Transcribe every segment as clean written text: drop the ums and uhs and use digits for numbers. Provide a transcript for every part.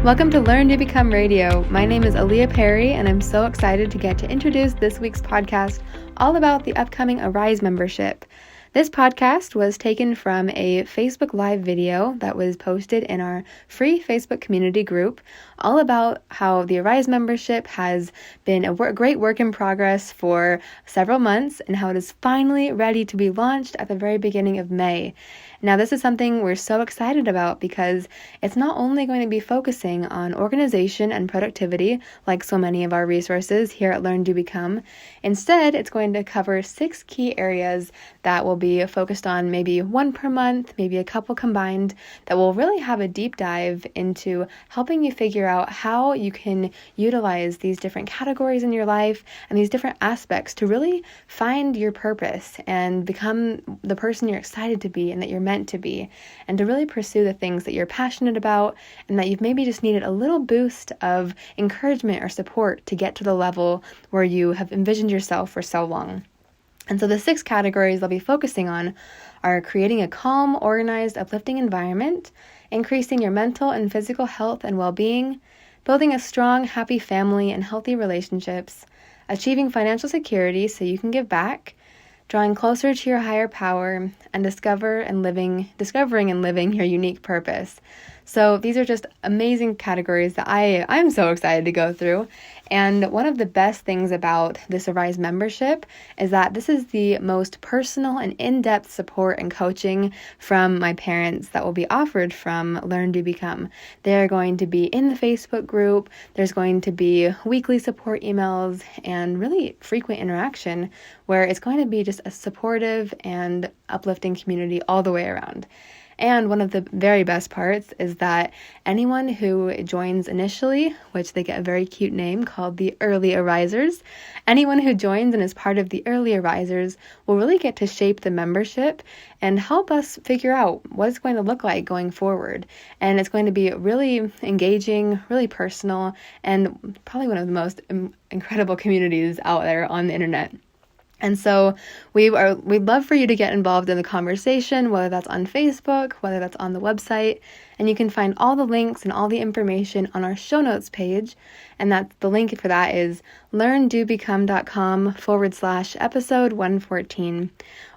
Welcome to Learn to Become Radio. My name is Aaliyah Perry, and I'm so excited to get to introduce this week's podcast all about the upcoming Arise membership. This podcast was taken from a Facebook Live video that was posted in our free Facebook community group, all about how the Arise membership has been a great work in progress for several months and how it is finally ready to be launched at the very beginning of May. Now, this is something we're so excited about because it's not only going to be focusing on organization and productivity, like so many of our resources here at LearnDoBecome. Instead, it's going to cover 6 key areas that will be focused on, maybe one per month, maybe a couple combined, that will really have a deep dive into helping you figure out how you can utilize these different categories in your life and these different aspects to really find your purpose and become the person you're excited to be and that you're meant to be, and to really pursue the things that you're passionate about and that you've maybe just needed a little boost of encouragement or support to get to the level where you have envisioned yourself for so long. And so the 6 categories I'll be focusing on are creating a calm, organized, uplifting environment, increasing your mental and physical health and well-being, building a strong, happy family and healthy relationships, achieving financial security so you can give back, drawing closer to your higher power, and discovering and living your unique purpose. So these are just amazing categories that I'm so excited to go through. And one of the best things about this Arise membership is that this is the most personal and in-depth support and coaching from my parents that will be offered from LearnDoBecome. They're going to be in the Facebook group. There's going to be weekly support emails and really frequent interaction where it's going to be just a supportive and uplifting community all the way around. And one of the very best parts is that anyone who joins initially, which they get a very cute name called the Early Arisers, anyone who joins and is part of the Early Arisers will really get to shape the membership and help us figure out what it's going to look like going forward. And it's going to be really engaging, really personal, and probably one of the most incredible communities out there on the internet. And so we'd love for you to get involved in the conversation, whether that's on Facebook, whether that's on the website, and you can find all the links and all the information on our show notes page. And the link for that is LearnDoBecome.com/episode 114.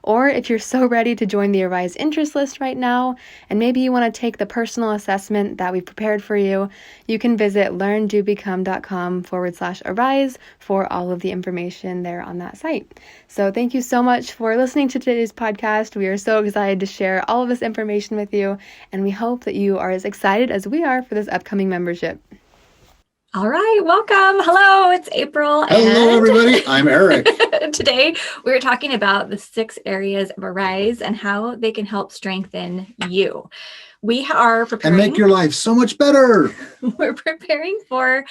Or if you're so ready to join the Arise interest list right now, and maybe you want to take the personal assessment that we've prepared for you, you can visit LearnDoBecome.com/arise for all of the information there on that site. So thank you so much for listening to today's podcast. We are so excited to share all of this information with you, and we hope that you are as excited as we are for this upcoming membership. All right, welcome. Hello, it's April. Hello, everybody. I'm Eric. Today, we're talking about the 6 areas of Arise and how they can help strengthen you. We are preparing... And make your life so much better. We're preparing for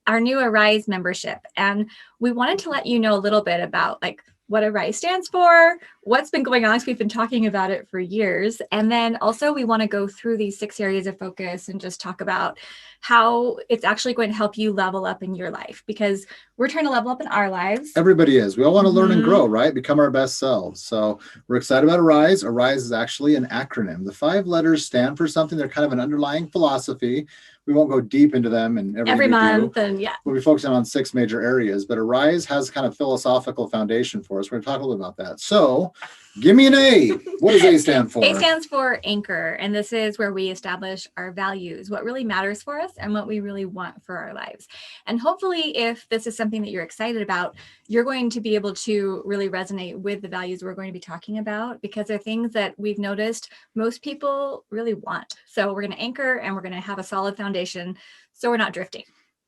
our new Arise membership. And we wanted to let you know a little bit about what Arise stands for, what's been going on, because we've been talking about it for years. And then also we want to go through these 6 areas of focus and just talk about how it's actually going to help you level up in your life, because we're trying to level up in our lives. Everybody is. We all want to learn and grow, right? Become our best selves. So we're excited about Arise. Arise is actually an acronym. The 5 letters stand for something. They're kind of an underlying philosophy. We won't go deep into them and every month. And we'll be focusing on 6 major areas, but Arise has kind of philosophical foundation for us. We're going to talk a little bit about that. So give me an A. What does A stand for? A stands for anchor. And this is where we establish our values, what really matters for us and what we really want for our lives. And hopefully, if this is something that you're excited about, you're going to be able to really resonate with the values we're going to be talking about, because they're things that we've noticed most people really want. So we're going to anchor and we're going to have a solid foundation so we're not drifting.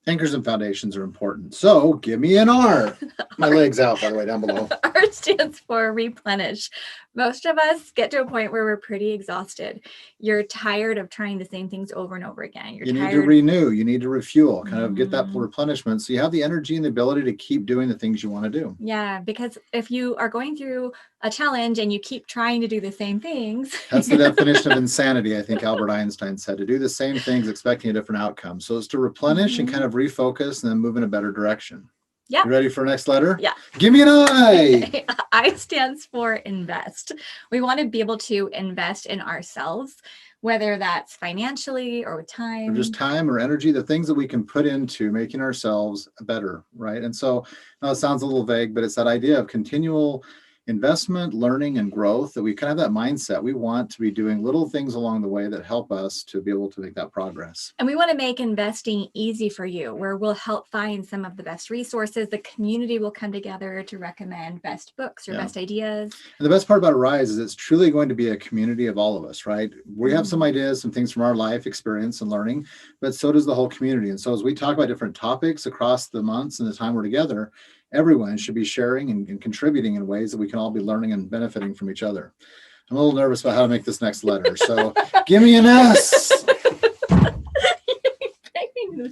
Anchors and foundations are important. So give me an R. My leg's out, by the way, down below. R stands for replenish. Most of us get to a point where we're pretty exhausted. You're tired of trying the same things over and over again. You need to renew. You need to refuel, kind of get that replenishment so you have the energy and the ability to keep doing the things you want to do. Yeah, because if you are going through a challenge and you keep trying to do the same things. That's the definition of insanity, I think Albert Einstein said, to do the same things expecting a different outcome. So it's to replenish and kind of refocus and then move in a better direction. Yeah. You ready for next letter? Yeah. Give me an I. I stands for invest. We want to be able to invest in ourselves, whether that's financially or with time. Or just time or energy, the things that we can put into making ourselves better, right? And so now it sounds a little vague, but it's that idea of continual investment, learning, and growth, that we kind of have that mindset. We want to be doing little things along the way that help us to be able to make that progress. And we want to make investing easy for you, where we'll help find some of the best resources. The community will come together to recommend best books or best ideas. And the best part about Arise is it's truly going to be a community of all of us, right? We have some ideas, some things from our life experience and learning, but so does the whole community. And so as we talk about different topics across the months and the time we're together, everyone should be sharing and contributing in ways that we can all be learning and benefiting from each other. I'm a little nervous about how to make this next letter. So give me an S.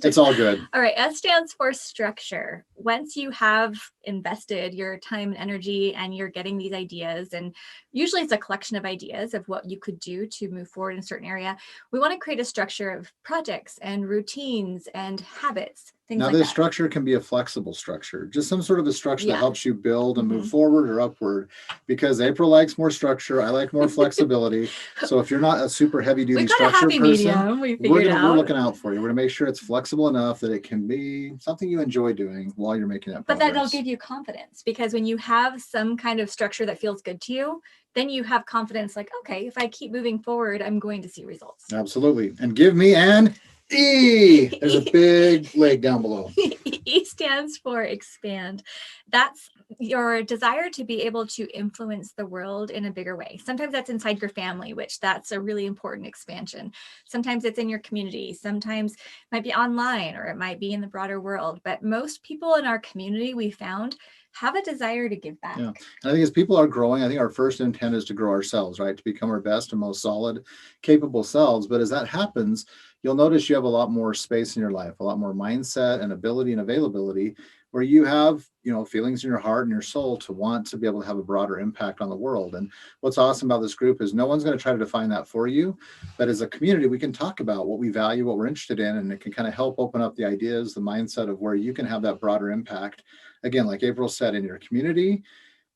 It's all good. All right. S stands for structure. Once you have invested your time and energy and you're getting these ideas, and usually it's a collection of ideas of what you could do to move forward in a certain area, we want to create a structure of projects and routines and habits. Now, this structure can be a flexible structure, just some sort of a structure that helps you build and move forward or upward, because April likes more structure. I like more flexibility. So if you're not a super heavy duty structure person, we're looking out for you. We're going to make sure it's flexible enough that it can be something you enjoy doing while you're making that progress. But that'll give you confidence, because when you have some kind of structure that feels good to you, then you have confidence, like, okay, if I keep moving forward, I'm going to see results. Absolutely. And give me an E. There's a big leg down below. E stands for expand. That's your desire to be able to influence the world in a bigger way. Sometimes that's inside your family, which that's a really important expansion. Sometimes it's in your community. Sometimes it might be online, or it might be in the broader world. But most people in our community, we found, have a desire to give back. Yeah. And I think as people are growing, I think our first intent is to grow ourselves, right? To become our best and most solid, capable selves. But as that happens, you'll notice you have a lot more space in your life, a lot more mindset and ability and availability, where you have, feelings in your heart and your soul to want to be able to have a broader impact on the world. And what's awesome about this group is no one's going to try to define that for you. But as a community, we can talk about what we value, what we're interested in, and it can kind of help open up the ideas, the mindset of where you can have that broader impact. Again, like April said, in your community,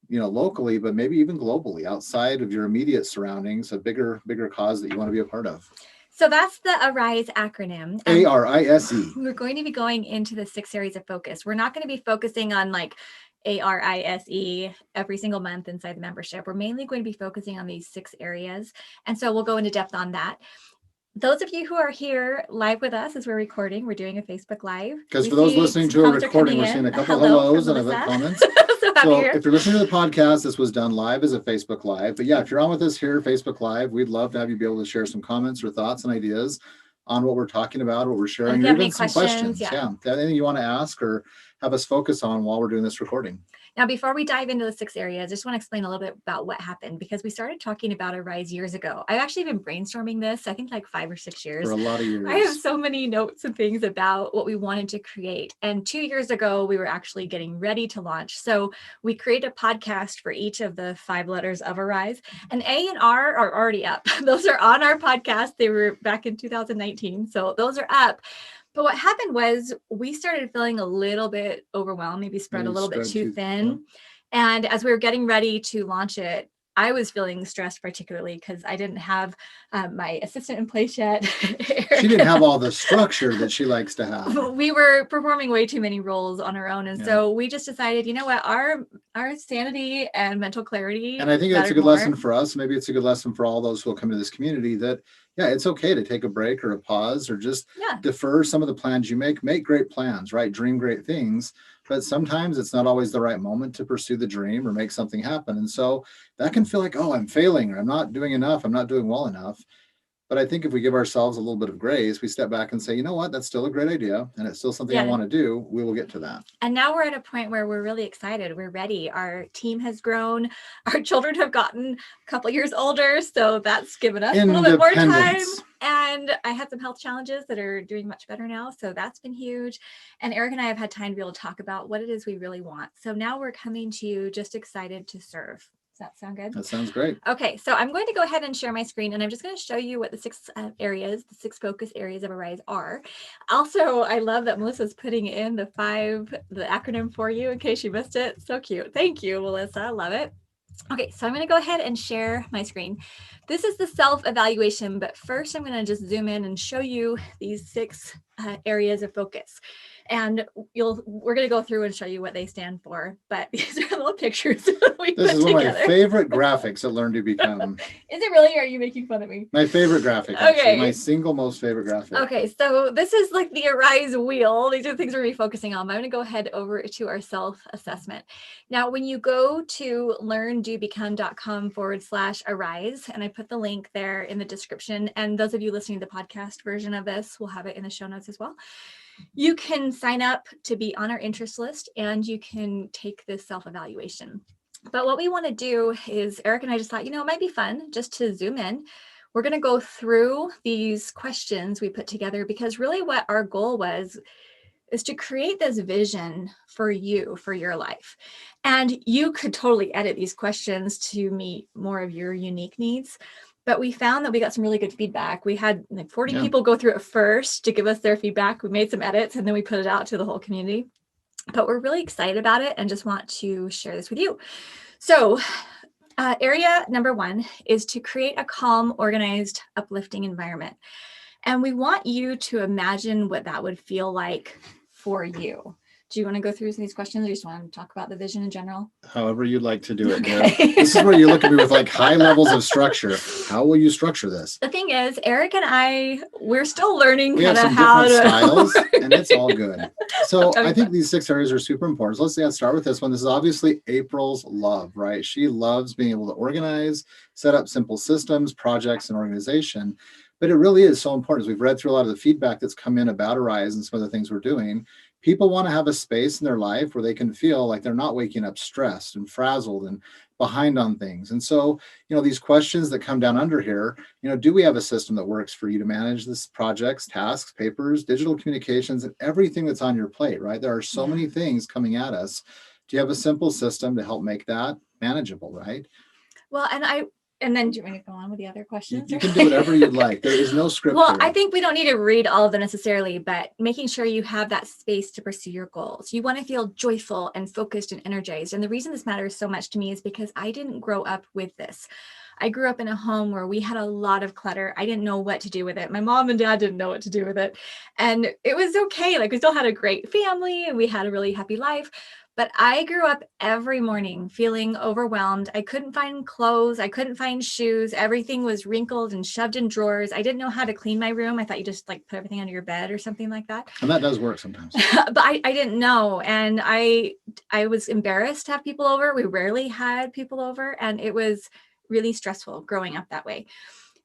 locally, but maybe even globally, outside of your immediate surroundings, a bigger cause that you want to be a part of. So that's the ARISE acronym. ARISE. We're going to be going into the 6 areas of focus. We're not going to be focusing on like ARISE every single month inside the membership. We're mainly going to be focusing on these 6 areas. And so we'll go into depth on that. Those of you who are here live with us as we're recording, we're doing a Facebook Live. Because for those listening to a recording, we're seeing a couple hellos and comments. So if you're listening to the podcast, this was done live as a Facebook Live. But yeah, if you're on with us here, Facebook Live, we'd love to have you be able to share some comments or thoughts and ideas on what we're talking about, what we're sharing, or even some questions. Yeah. Anything you want to ask or have us focus on while we're doing this recording. Now, before we dive into the 6 areas, I just want to explain a little bit about what happened, because we started talking about ARISE years ago. I've actually been brainstorming this, I think like 5 or 6 years. For a lot of years. I have so many notes and things about what we wanted to create. And 2 years ago, we were actually getting ready to launch. So we created a podcast for each of the 5 letters of ARISE. And A and R are already up. Those are on our podcast. They were back in 2019. So those are up. But what happened was we started feeling a little bit overwhelmed, maybe spread a little bit too thin. Yeah. And as we were getting ready to launch it, I was feeling stressed, particularly because I didn't have my assistant in place yet. She didn't have all the structure that she likes to have. We were performing way too many roles on our own. And so we just decided, you know what, our sanity and mental clarity. And I think that's a good lesson for us. Maybe it's a good lesson for all those who will come to this community, that it's okay to take a break or a pause, or just defer some of the plans you make great plans, right? Dream great things. But sometimes it's not always the right moment to pursue the dream or make something happen. And so that can feel like, oh, I'm failing, or I'm not doing enough, I'm not doing well enough. But I think if we give ourselves a little bit of grace, we step back and say, you know what, that's still a great idea, and it's still something I want to do, we will get to that. And now we're at a point where we're really excited. We're ready. Our team has grown. Our children have gotten a couple years older, so that's given us a little bit more time. And I had some health challenges that are doing much better now, so that's been huge. And Eric and I have had time to be able to talk about what it is we really want. So now we're coming to you just excited to serve. Does that sound good? That sounds great. Okay, so I'm going to go ahead and share my screen, and I'm just going to show you what the six focus areas of Arise are. Also, I love that Melissa's putting in the acronym for you in case you missed it. So cute. Thank you, Melissa. I love it. Okay, so I'm going to go ahead and share my screen. This is the self-evaluation, but first I'm going to just zoom in and show you these six areas of focus. And we're going to go through and show you what they stand for, but these are little pictures we This put is one together. of my favorite graphics at LearnDoBecome. Is it really, or are you making fun of me? My favorite graphic, actually. Okay. My single most favorite graphic. Okay, so this is like the Arise wheel. These are the things we're going to be focusing on. I'm going to go ahead over to our self-assessment. Now, when you go to LearnDoBecome.com/Arise, and I put the link there in the description, and those of you listening to the podcast version of this will have it in the show notes as well. You can sign up to be on our interest list, and you can take this self-evaluation. But what we want to do is, Eric and I just thought, it might be fun just to zoom in. We're going to go through these questions we put together, because really what our goal is to create this vision for you, for your life. And you could totally edit these questions to meet more of your unique needs. But we found that we got some really good feedback. We had like 40 people go through it first to give us their feedback. We made some edits, and then we put it out to the whole community. But we're really excited about it and just want to share this with you. So area number 1 is to create a calm, organized, uplifting environment. And we want you to imagine what that would feel like for you. Do you want to go through some of these questions, or you just want to talk about the vision in general? However you'd like to do it. Okay. This is where you look at me with like high levels of structure. How will you structure this? The thing is, Eric and we're still learning We kind have of some how different to styles, and it's all good. So Okay, I think these 6 areas are super important. So let's start with this one. This is obviously April's love, right? She loves being able to organize, set up simple systems, projects, and organization. But it really is so important. As we've read through a lot of the feedback that's come in about Arise and some of the things we're doing, people want to have a space in their life where they can feel like they're not waking up stressed and frazzled and behind on things. And so, these questions that come down under here, do we have a system that works for you to manage this projects, tasks, papers, digital communications, and everything that's on your plate, right? There are so many things coming at us. Do you have a simple system to help make that manageable, right? Well, and then do you want to go on with the other questions? You can do whatever you'd like. There is no script Well, here. I think we don't need to read all of them necessarily, but making sure you have that space to pursue your goals. You want to feel joyful and focused and energized. And the reason this matters so much to me is because I didn't grow up with this. I grew up in a home where we had a lot of clutter. I didn't know what to do with it. My mom and dad didn't know what to do with it. And it was okay. Like, we still had a great family and we had a really happy life. But I grew up every morning feeling overwhelmed. I couldn't find clothes. I couldn't find shoes. Everything was wrinkled and shoved in drawers. I didn't know how to clean my room. I thought you just like put everything under your bed or something like that. And that does work sometimes. But I didn't know. And I was embarrassed to have people over. We rarely had people over. And it was really stressful growing up that way.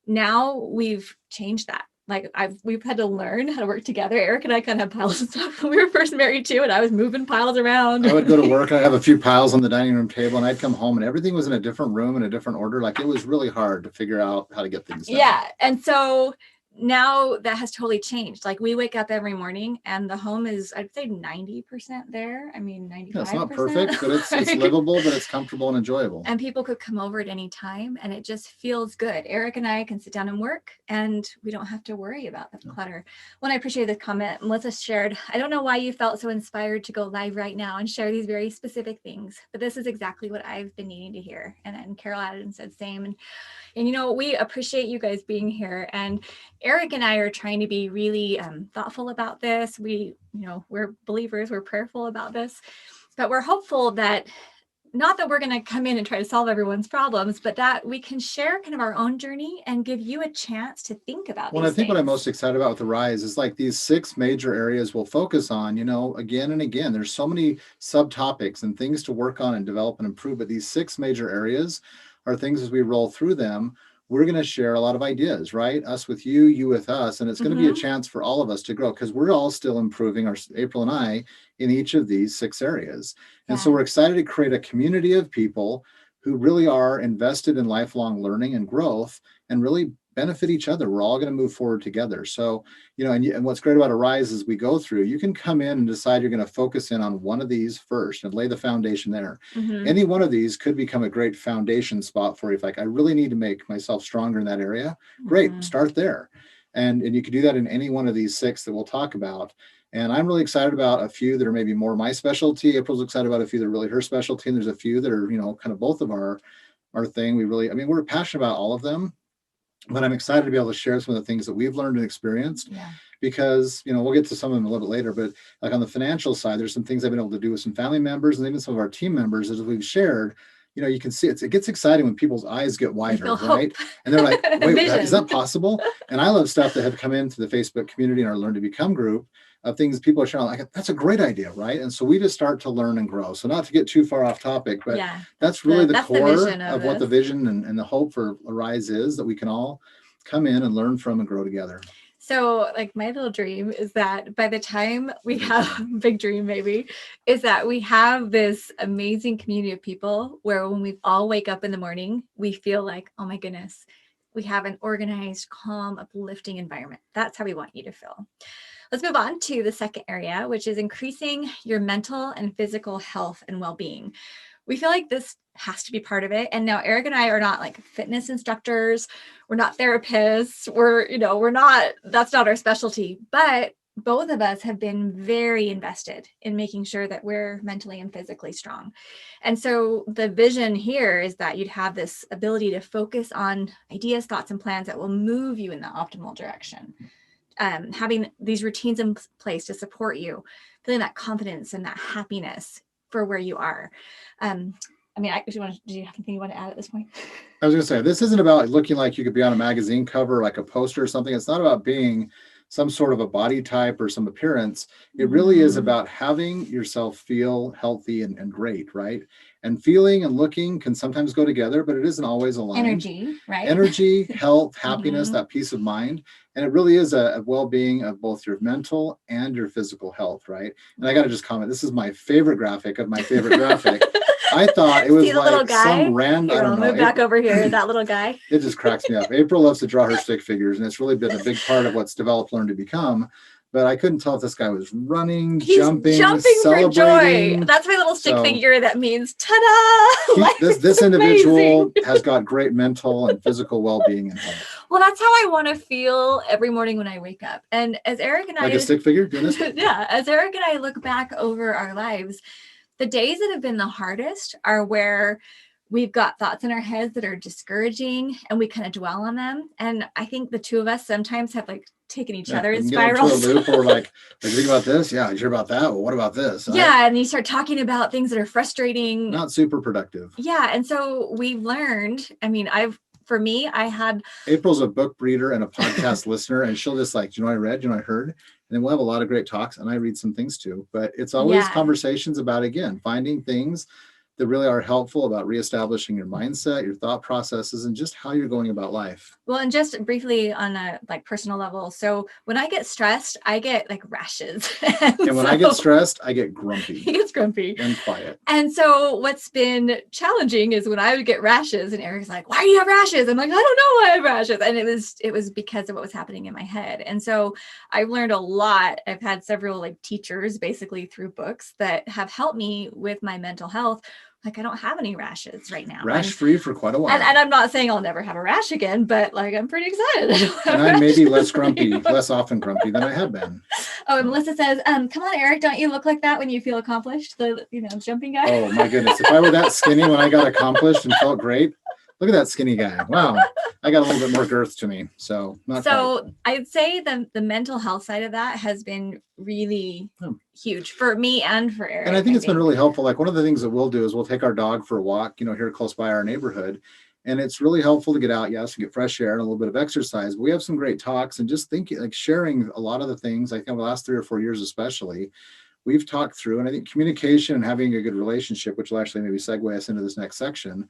Now we've changed that. Like we've had to learn how to work together. Eric and I kind of had piles of stuff when we were first married too, and I was moving piles around. I would go to work. I have a few piles on the dining room table, and I'd come home, and everything was in a different room in a different order. Like, it was really hard to figure out how to get things done. Yeah, and so now that has totally changed. Like, we wake up every morning, and the home is, I'd say, 90% there. I mean, 95%. Yeah, it's not perfect, but it's livable, but it's comfortable and enjoyable. And people could come over at any time, and it just feels good. Eric and I can sit down and work, and we don't have to worry about the clutter. Well, I appreciate the comment Melissa shared. I don't know why you felt so inspired to go live right now and share these very specific things, but this is exactly what I've been needing to hear. And Carol added and said same. And we appreciate you guys being here. And Eric and I are trying to be really thoughtful about this. We're believers, we're prayerful about this, but we're hopeful that not that we're going to come in and try to solve everyone's problems, but that we can share kind of our own journey and give you a chance to think about Well, I think what I'm most excited about with the Rise is like these 6 major areas we'll focus on, again and again. There's so many subtopics and things to work on and develop and improve, but these 6 major areas are things as we roll through them, we're going to share a lot of ideas, right? Us with you, you with us. And it's going to be a chance for all of us to grow, because we're all still improving, April and I, in each of these 6 areas. And so we're excited to create a community of people who really are invested in lifelong learning and growth, and really benefit each other. We're all going to move forward together. So, and what's great about Arise is we go through, you can come in and decide you're going to focus in on one of these first and lay the foundation there. Any one of these could become a great foundation spot for you. If like, I really need to make myself stronger in that area, great, start there. And you can do that in any one of these 6 that we'll talk about. And I'm really excited about a few that are maybe more my specialty. April's excited about a few that are really her specialty. And there's a few that are, kind of both of our thing. We're passionate about all of them. But I'm excited to be able to share some of the things that we've learned and experienced, because, we'll get to some of them a little bit later, but like on the financial side, there's some things I've been able to do with some family members and even some of our team members as we've shared. You can see it gets exciting when people's eyes get wider, right? And they're like, wait, is that possible? And I love stuff that have come into the Facebook community and our LearnDoBecome group of things people are sharing, like, that's a great idea, right? And so we just start to learn and grow. So not to get too far off topic, but that's really the core of what the vision and the hope for Arise is, that we can all come in and learn from and grow together. So like my little dream is that by the time we have big dream, maybe, is that we have this amazing community of people where when we all wake up in the morning, we feel like, oh my goodness, we have an organized, calm, uplifting environment. That's how we want you to feel. Let's move on to the second area, which is increasing your mental and physical health and well-being. We feel like this has to be part of it. And now Eric and I are not like fitness instructors. We're not therapists. That's not our specialty, but both of us have been very invested in making sure that we're mentally and physically strong. And so the vision here is that you'd have this ability to focus on ideas, thoughts, and plans that will move you in the optimal direction. Having these routines in place to support you, feeling that confidence and that happiness for where you are. Do you have anything you want to add at this point? I was going to say, this isn't about looking like you could be on a magazine cover, like a poster or something. It's not about being some sort of a body type or some appearance. It really is about having yourself feel healthy and great, right? And feeling and looking can sometimes go together, but it isn't always aligned. Energy, right? Energy, health, happiness, that peace of mind. And it really is a well-being of both your mental and your physical health, right? And I got to just comment, this is my favorite graphic of my favorite graphic. I thought it was like some random, I don't know. Move back over here, that little guy. It just cracks me up. April loves to draw her stick figures, and it's really been a big part of what's developed LearnDoBecome. But I couldn't tell if this guy was running, jumping for joy. That's my little stick figure that means ta-da! This individual has got great mental and physical well-being and health. Well, that's how I want to feel every morning when I wake up. And as Eric and I... Like a stick figure doing this? Yeah. As Eric and I look back over our lives, the days that have been the hardest are where we've got thoughts in our heads that are discouraging and we kind of dwell on them. And I think the two of us sometimes have like taken each other in spirals. Get into a loop or like think about this. Yeah, you sure about that? Well, what about this? Yeah, and you start talking about things that are frustrating. Not super productive. Yeah, and so we've learned, I had... April's a book reader and a podcast listener, and she'll just like, do you know what I read? Do you know what I heard? And then we'll have a lot of great talks, and I read some things too. But it's always conversations about, again, finding things that really are helpful about reestablishing your mindset, your thought processes, and just how you're going about life. Well, and just briefly on a personal level. So when I get stressed, I get like rashes. And when I get stressed, I get grumpy. He gets grumpy. And quiet. And so what's been challenging is when I would get rashes and Eric's like, why do you have rashes? I'm like, I don't know why I have rashes. And it was because of what was happening in my head. And so I've learned a lot. I've had several teachers basically through books that have helped me with my mental health. Like I don't have any rashes right now. Rash free for quite a while. And I'm not saying I'll never have a rash again, but I'm pretty excited. And I'm maybe less often grumpy than I have been. Oh, and Melissa says, come on, Eric, don't you look like that when you feel accomplished? The jumping guy. Oh my goodness. If I were that skinny when I got accomplished and felt great, look at that skinny guy. Wow. I got a little bit more girth to me. So I'd say the mental health side of that has been really huge for me and for Eric. And I think it's been really helpful. Like one of the things that we'll do is we'll take our dog for a walk, here close by our neighborhood. And it's really helpful to get out, yes, and get fresh air and a little bit of exercise. But we have some great talks and just thinking, sharing a lot of the things, I think over the last 3 or 4 years especially, we've talked through. And I think communication and having a good relationship, which will actually maybe segue us into this next section,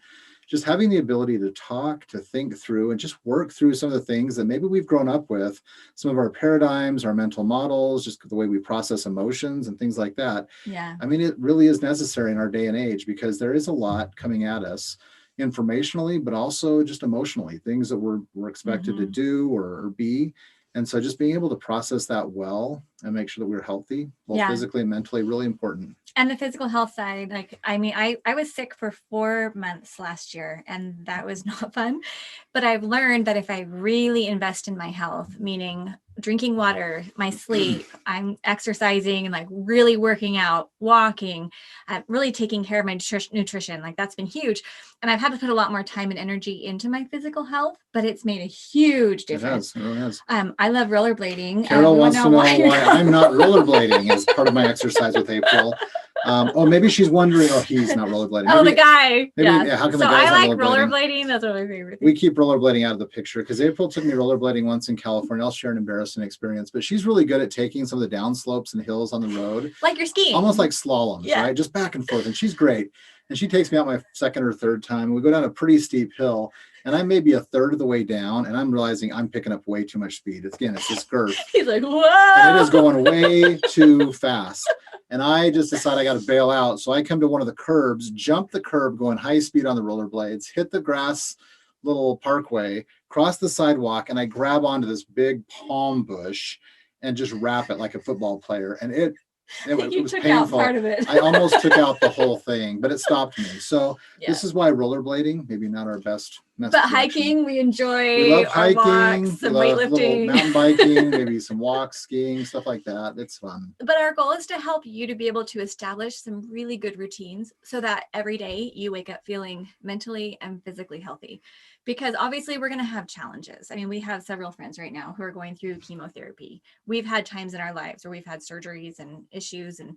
just having the ability to talk, to think through, and just work through some of the things that maybe we've grown up with, some of our paradigms, our mental models, just the way we process emotions and things like that. Yeah. It really is necessary in our day and age because there is a lot coming at us, informationally, but also just emotionally, things that we're expected to do or be. And so just being able to process that well and make sure that we're healthy, both physically and mentally, really important. And the physical health side, like, I mean, I was sick for 4 months last year, and that was not fun. But I've learned that if I really invest in my health, meaning drinking water, my sleep, I'm exercising and like really working out, walking, really taking care of my nutrition, like that's been huge. And I've had to put a lot more time and energy into my physical health, but it's made a huge difference. It really has. I love rollerblading. Carol wants to know why I'm not rollerblading as part of my exercise with April. Maybe she's wondering, he's not rollerblading. Maybe, the guy. How come the guys I like rollerblading. That's one of my favorite things. We keep rollerblading out of the picture because April took me rollerblading once in California. I'll share an embarrassing experience, but she's really good at taking some of the down slopes and hills on the road. Like you're skiing. Almost like slaloms, right? Just back and forth. And she's great. And she takes me out my second or third time. We go down a pretty steep hill. And I'm maybe a third of the way down, and I'm realizing I'm picking up way too much speed. It's this girth. He's like, whoa! And it is going way too fast. And I just decide I got to bail out. So I come to one of the curbs, jump the curb, going high speed on the rollerblades, hit the grass little parkway, cross the sidewalk, and I grab onto this big palm bush and just wrap it like a football player. And it was took painful. Out part of it. I almost took out the whole thing, but it stopped me. So this is why rollerblading, maybe not our best. But hiking, we enjoy. We love hiking, walks, some weightlifting, mountain biking, maybe some walks, skiing, stuff like that. It's fun. But our goal is to help you to be able to establish some really good routines so that every day you wake up feeling mentally and physically healthy. Because obviously we're going to have challenges. I mean, we have several friends right now who are going through chemotherapy. We've had times in our lives where we've had surgeries and issues, and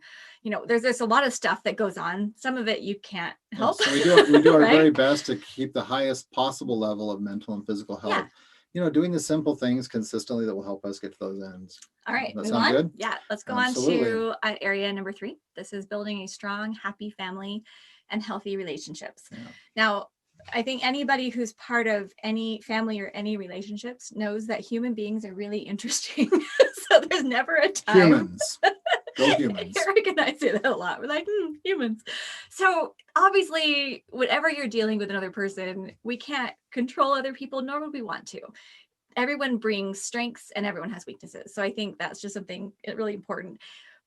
there's a lot of stuff that goes on. Some of it you can't help. So we do our right? very best to keep the highest possible level of mental and physical health. Yeah. Doing the simple things consistently that will help us get to those ends. All right. That sound good? Yeah. Let's go on to area number 3. This is building a strong, happy family and healthy relationships. Yeah. Now, I think anybody who's part of any family or any relationships knows that human beings are really interesting. So there's never a time. Humans. Go humans. Eric and I say that a lot. We're like, humans. So obviously, whatever you're dealing with another person, we can't control other people, nor would we want to. Everyone brings strengths and everyone has weaknesses. So I think that's just something really important.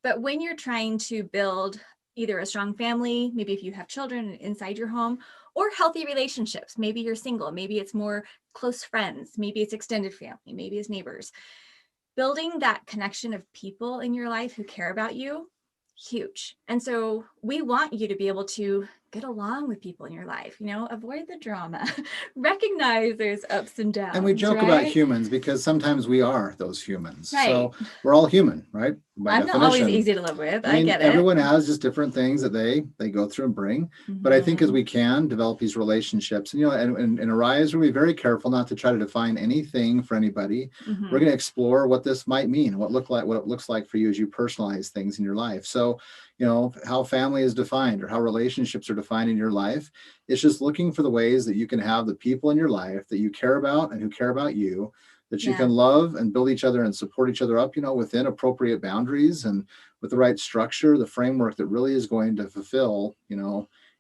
But when you're trying to build either a strong family, maybe if you have children inside your home, or healthy relationships, maybe you're single, maybe it's more close friends, maybe it's extended family, maybe it's neighbors. Building that connection of people in your life who care about you, huge. And so we want you to be able to get along with people in your life, avoid the drama, recognize there's ups and downs. And we joke about humans because sometimes we are those humans. Right. So we're all human, right? By definition. Not always easy to live with. I get it. Everyone has just different things that they go through and bring. Mm-hmm. But I think as we can develop these relationships, and in Arise, we'll be very careful not to try to define anything for anybody. Mm-hmm. We're going to explore what this might mean, what it looks like for you as you personalize things in your life. So, how family is defined or how relationships are defined in your life. It's just looking for the ways that you can have the people in your life that you care about and who care about you, that you can love and build each other and support each other up, within appropriate boundaries and with the right structure, the framework that really is going to fulfill,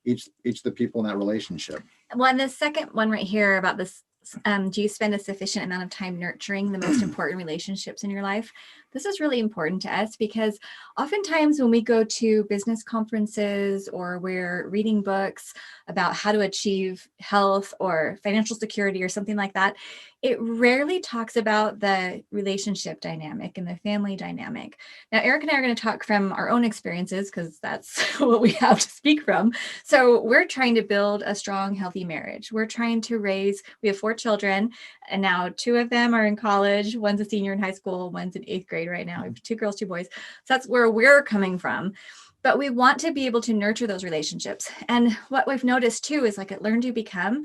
each of the people in that relationship. Well, and the second one right here about this, do you spend a sufficient amount of time nurturing the most important relationships in your life? This is really important to us because oftentimes when we go to business conferences or we're reading books about how to achieve health or financial security or something like that, it rarely talks about the relationship dynamic and the family dynamic. Now, Eric and I are going to talk from our own experiences because that's what we have to speak from. So we're trying to build a strong, healthy marriage. We're trying to we have 4 children, and now 2 of them are in college. One's a senior in high school, one's in 8th grade right now. We have 2 girls, 2 boys. So that's where we're coming from. But we want to be able to nurture those relationships. And what we've noticed too is like at LearnDoBecome,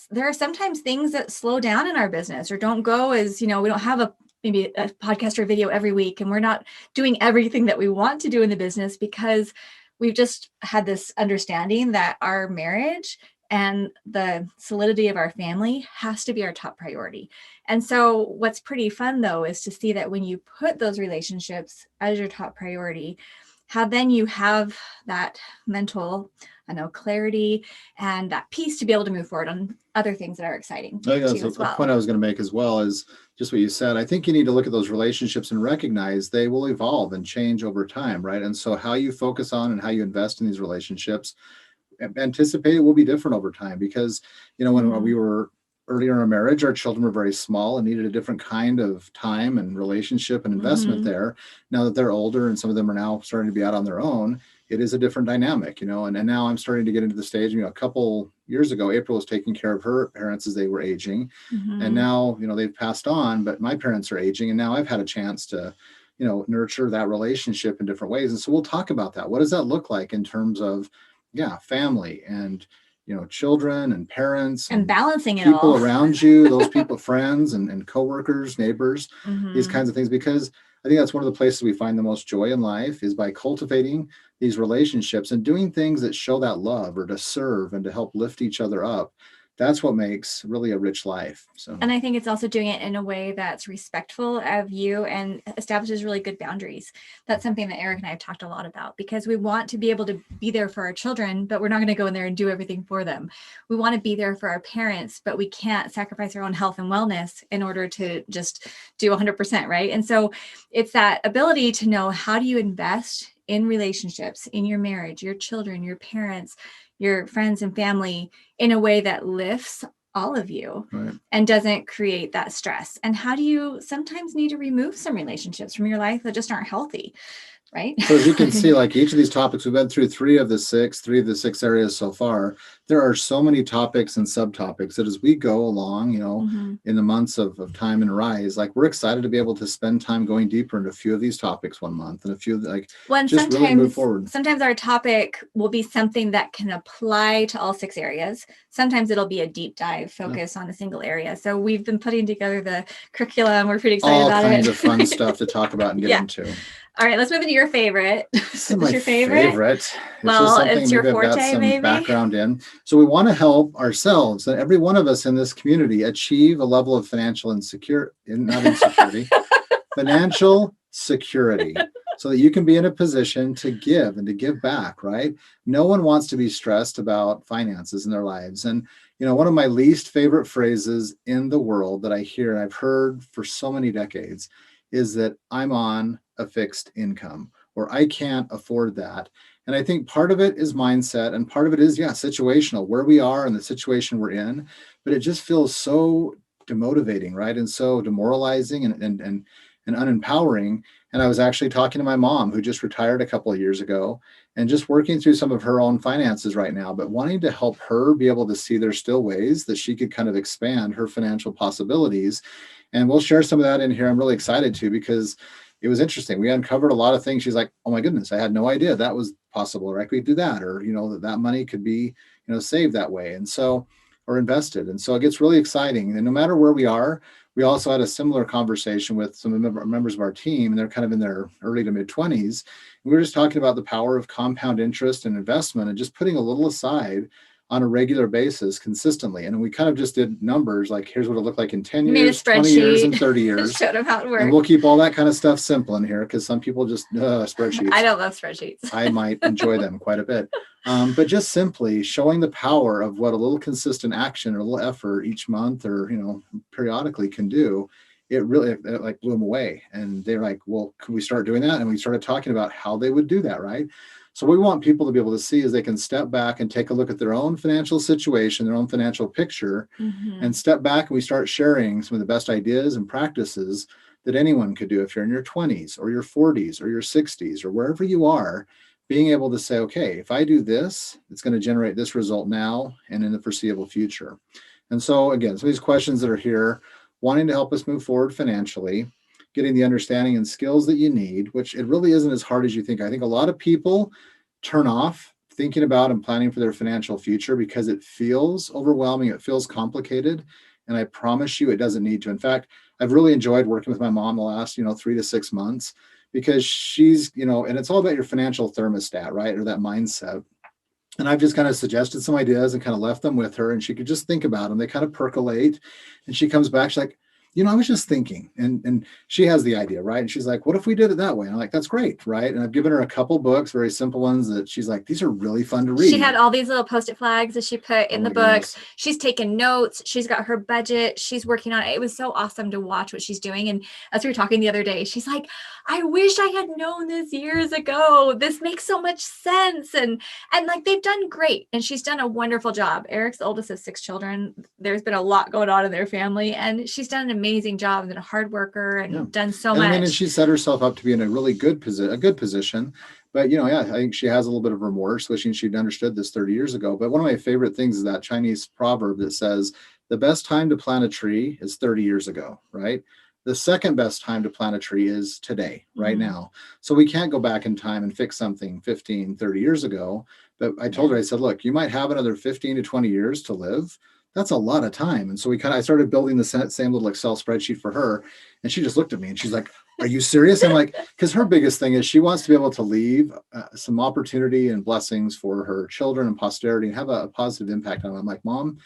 there are sometimes things that slow down in our business or don't go as, we don't have maybe a podcast or video every week, and we're not doing everything that we want to do in the business because we've just had this understanding that our marriage and the solidity of our family has to be our top priority. And so what's pretty fun though, is to see that when you put those relationships as your top priority, how then you have that mental clarity, and that peace to be able to move forward on other things that are exciting I think to that's you as a well. point I was going to make as well is just what you said. I think you need to look at those relationships and recognize they will evolve and change over time, right? And so how you focus on and how you invest in these relationships, anticipate it will be different over time because, when we were earlier in our marriage, our children were very small and needed a different kind of time and relationship and investment there. Now that they're older and some of them are now starting to be out on their own, it is a different dynamic, and now I'm starting to get into the stage, a couple years ago, April was taking care of her parents as they were aging. And now, they've passed on, but my parents are aging. And now I've had a chance to, nurture that relationship in different ways. And so we'll talk about that. What does that look like in terms of, family and, children and parents and balancing it people all around you, those people, friends and coworkers, neighbors, these kinds of things, because I think that's one of the places we find the most joy in life is by cultivating these relationships and doing things that show that love or to serve and to help lift each other up. That's what makes really a rich life. So, and I think it's also doing it in a way that's respectful of you and establishes really good boundaries. That's something that Eric and I have talked a lot about because we want to be able to be there for our children, but we're not going to go in there and do everything for them. We want to be there for our parents, but we can't sacrifice our own health and wellness in order to just do 100%, right? And so it's that ability to know, how do you invest in relationships, in your marriage, your children, your parents, your friends and family in a way that lifts all of you, right, and doesn't create that stress? And how do you sometimes need to remove some relationships from your life that just aren't healthy, right? So as you can see, like each of these topics, we've been through three of the six areas so far. There are so many topics and subtopics that as we go along, in the months of time and Rise, like we're excited to be able to spend time going deeper into a few of these topics one month and a few just really move forward. Sometimes our topic will be something that can apply to all 6 areas. Sometimes it'll be a deep dive focus on a single area. So we've been putting together the curriculum. We're pretty excited about it. All kinds of fun stuff to talk about and get into. All right, let's move into your favorite. This is my your favorite. Well, it's your forte, got some maybe? Background in. So we want to help ourselves and every one of us in this community achieve a level of financial financial security, so that you can be in a position to give and to give back, right? No one wants to be stressed about finances in their lives. And, one of my least favorite phrases in the world that I hear, and I've heard for so many decades, is that I'm on a fixed income or I can't afford that. And I think part of it is mindset and part of it is, situational, where we are and the situation we're in. But it just feels so demotivating, right? And so demoralizing and unempowering. And I was actually talking to my mom, who just retired a couple of years ago, and just working through some of her own finances right now, but wanting to help her be able to see there's still ways that she could kind of expand her financial possibilities. And we'll share some of that in here. I'm really excited to, because it was interesting. We uncovered a lot of things. She's like, oh my goodness, I had no idea that was possible, or I could do that, or, that money could be, saved that way. And so, or invested. And so it gets really exciting. And no matter where we are, we also had a similar conversation with some members of our team, and they're kind of in their early to mid 20s. We were just talking about the power of compound interest and investment and just putting a little aside on a regular basis consistently. And we kind of just did numbers, like here's what it looked like in 10 years, 20 years, and 30 years. Showed them how it works. And we'll keep all that kind of stuff simple in here, because some people just spreadsheets. I don't love spreadsheets. I might enjoy them quite a bit. But just simply showing the power of what a little consistent action or a little effort each month or, periodically can do, it really blew them away. And they're like, well, could we start doing that? And we started talking about how they would do that, right? So what we want people to be able to see is they can step back and take a look at their own financial situation, their own financial picture, and step back, and we start sharing some of the best ideas and practices that anyone could do if you're in your 20s or your 40s or your 60s or wherever you are, being able to say, okay, if I do this, it's going to generate this result now and in the foreseeable future. And so again, some of these questions that are here, wanting to help us move forward financially, getting the understanding and skills that you need, which it really isn't as hard as you think. I think a lot of people turn off thinking about and planning for their financial future because it feels overwhelming. It feels complicated. And I promise you, it doesn't need to. In fact, I've really enjoyed working with my mom the last, 3 to 6 months, because she's, and it's all about your financial thermostat, right? Or that mindset. And I've just kind of suggested some ideas and kind of left them with her, and she could just think about them. They kind of percolate, and she comes back. She's like, I was just thinking, and she has the idea, right? And she's like, what if we did it that way? And I'm like, that's great, right? And I've given her a couple books, very simple ones that she's like, these are really fun to read. She had all these little Post-it flags that she put in the books. Goodness. She's taken notes. She's got her budget. She's working on it. It was so awesome to watch what she's doing. And as we were talking the other day, she's like, I wish I had known this years ago. This makes so much sense. And like, they've done great. And she's done a wonderful job. Eric's the oldest of 6 children. There's been a lot going on in their family, and she's done an amazing job, and been a hard worker, and done so much. And she set herself up to be in a really good position. But, I think she has a little bit of remorse, wishing she'd understood this 30 years ago. But one of my favorite things is that Chinese proverb that says, the best time to plant a tree is 30 years ago, right? The second best time to plant a tree is today, right now. So we can't go back in time and fix something 15, 30 years ago. But I told her, I said, look, you might have another 15 to 20 years to live. That's a lot of time. And so I started building the same little Excel spreadsheet for her. And she just looked at me and she's like, are you serious? I'm like, because her biggest thing is she wants to be able to leave some opportunity and blessings for her children and posterity and have a positive impact on them. I'm like, Mom,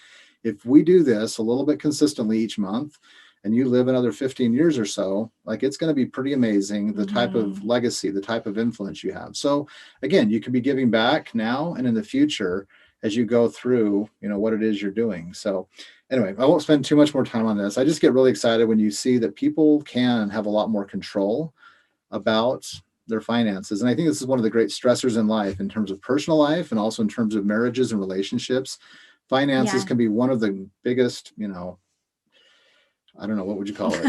if we do this a little bit consistently each month, and you live another 15 years or so, like, it's going to be pretty amazing, the type of legacy, the type of influence you have. So again, you can be giving back now and in the future as you go through, what it is you're doing. So anyway, I won't spend too much more time on this. I just get really excited when you see that people can have a lot more control about their finances. And I think this is one of the great stressors in life, in terms of personal life and also in terms of marriages and relationships. Finances can be one of the biggest, I don't know, what would you call it?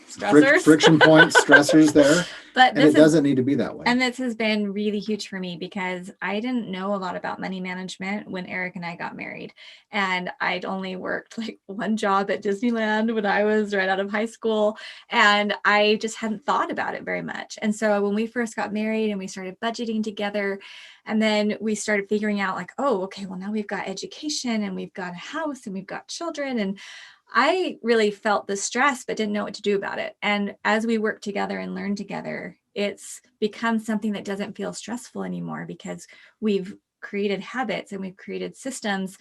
Stressors. Friction points, stressors there. But it doesn't need to be that way. And this has been really huge for me, because I didn't know a lot about money management when Eric and I got married. And I'd only worked like one job at Disneyland when I was right out of high school. And I just hadn't thought about it very much. And so when we first got married and we started budgeting together, and then we started figuring out like, oh, okay, well, now we've got education and we've got a house and we've got children. And I really felt the stress, but didn't know what to do about it. And as we work together and learn together, it's become something that doesn't feel stressful anymore, because we've created habits and we've created systems.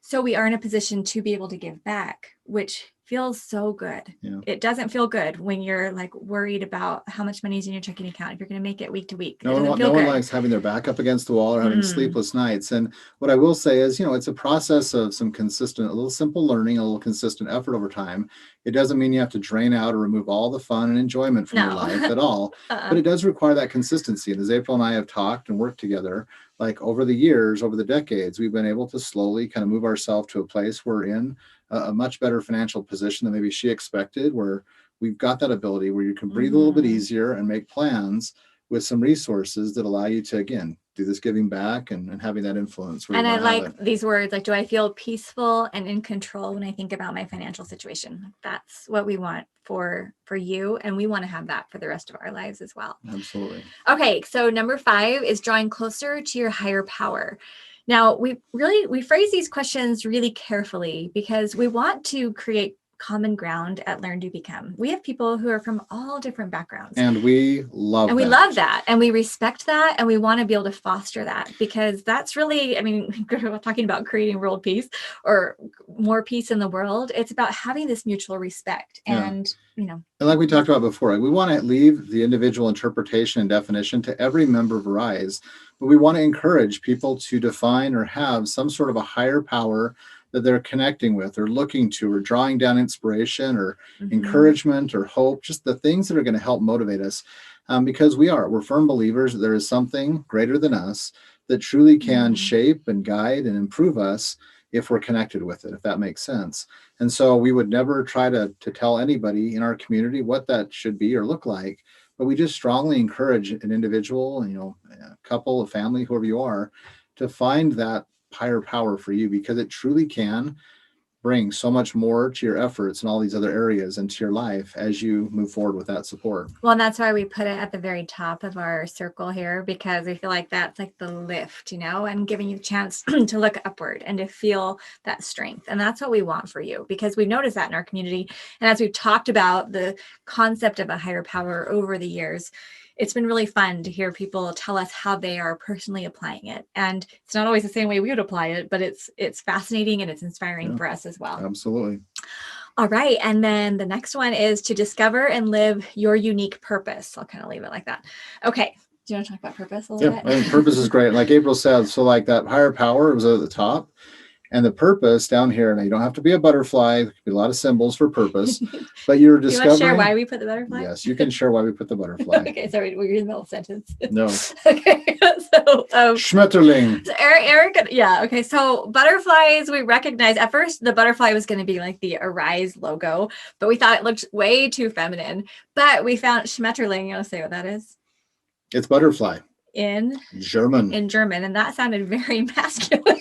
So we are in a position to be able to give back, which feels so good. Yeah. It doesn't feel good when you're like worried about how much money is in your checking account, if you're going to make it week to week. No one likes having their back up against the wall or having sleepless nights. And what I will say is, it's a process of some consistent, a little simple learning, a little consistent effort over time. It doesn't mean you have to drain out or remove all the fun and enjoyment from your life at all, but it does require that consistency. And as April and I have talked and worked together, like over the years, over the decades, we've been able to slowly kind of move ourselves to a place where we're in a much better financial position than maybe she expected, where we've got that ability where you can breathe a little bit easier and make plans with some resources that allow you to, again, do this giving back and having that influence. And I like these words, like, do I feel peaceful and in control when I think about my financial situation? That's what we want for you. And we want to have that for the rest of our lives as well. Absolutely. Okay. So number 5 is drawing closer to your higher power. Now, we phrase these questions really carefully, because we want to create common ground at LearnDoBecome. We have people who are from all different backgrounds. And we love that. We love that. And we respect that. And we want to be able to foster that, because that's really, we're talking about creating world peace or more peace in the world. It's about having this mutual respect. And, and like we talked about before, we want to leave the individual interpretation and definition to every member of Rise, but we want to encourage people to define or have some sort of a higher power that they're connecting with or looking to or drawing down inspiration or encouragement or hope, just the things that are going to help motivate us. Because we're firm believers that there is something greater than us that truly can shape and guide and improve us if we're connected with it, if that makes sense. And so we would never try to tell anybody in our community what that should be or look like, but we just strongly encourage an individual, a couple, a family, whoever you are, to find that higher power for you, because it truly can bring so much more to your efforts in all these other areas into your life as you move forward with that support. Well, and that's why we put it at the very top of our circle here, because we feel like that's like the lift, and giving you a chance to look upward and to feel that strength. And that's what we want for you, because we've noticed that in our community. And as we've talked about the concept of a higher power over the years, it's been really fun to hear people tell us how they are personally applying it. And it's not always the same way we would apply it, but it's fascinating and it's inspiring for us as well. Absolutely. All right. And then the next one is to discover and live your unique purpose. I'll kind of leave it like that. Okay. Do you want to talk about purpose a little bit? I mean, purpose is great. Like April said, so like that higher power was at the top. And the purpose down here, now you don't have to be a butterfly. There could be a lot of symbols for purpose, but you're Do you discovering. want to share why we put the butterfly? Yes, you can share why we put the butterfly. Okay, sorry, were you in the middle of the sentence? No. Okay, so Schmetterling. So Eric, yeah, okay. So butterflies, we recognize at first the butterfly was going to be like the Arise logo, but we thought it looked way too feminine. But we found Schmetterling. You want to say what that is? It's butterfly. In German. In German, and that sounded very masculine.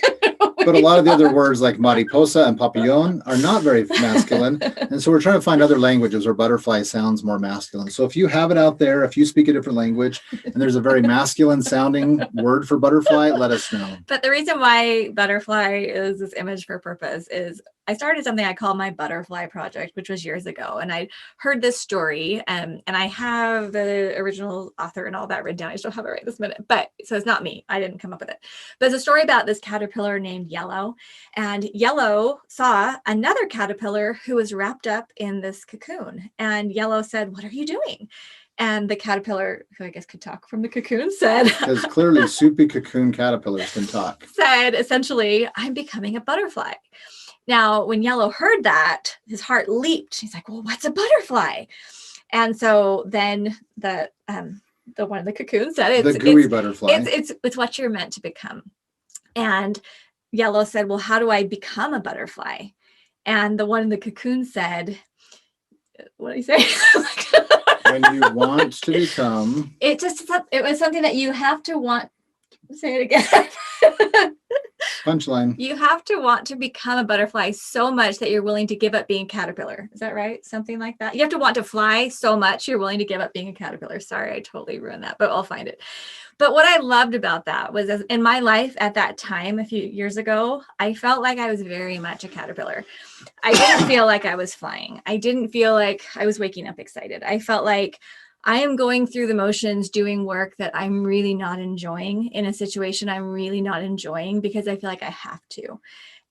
But a lot of the other words like mariposa and papillon are not very masculine. And so we're trying to find other languages where butterfly sounds more masculine. So if you have it out there, if you speak a different language and there's a very masculine sounding word for butterfly, let us know. But the reason why butterfly is this image for purpose is I started something I call my butterfly project, which was years ago. And I heard this story and I have the original author and all that written down. I still have it right this minute, but so it's not me. I didn't come up with it. But it's a story about this caterpillar named Yellow. And Yellow saw another caterpillar who was wrapped up in this cocoon. And Yellow said, "What are you doing?" And the caterpillar, who I guess could talk from the cocoon, said, because clearly soupy cocoon caterpillars can talk, said essentially, "I'm becoming a butterfly." Now, when Yellow heard that, his heart leaped. He's like, "Well, what's a butterfly?" And so then the one of the cocoons said, the gooey butterfly. It's what you're meant to become. And Yellow said, "Well, how do I become a butterfly?" And the one in the cocoon said, what did he say? When you want to become. It was something that you have to want. Say it again. Punchline. You have to want to become a butterfly so much that you're willing to give up being a caterpillar. Is that right? Something like that. You have to want to fly so much you're willing to give up being a caterpillar. Sorry, I totally ruined that, but I'll find it. But what I loved about that was in my life at that time, a few years ago, I felt like I was very much a caterpillar. I didn't feel like I was flying. I didn't feel like I was waking up excited. I felt like I am going through the motions, doing work that I'm really not enjoying in a situation I'm really not enjoying because I feel like I have to.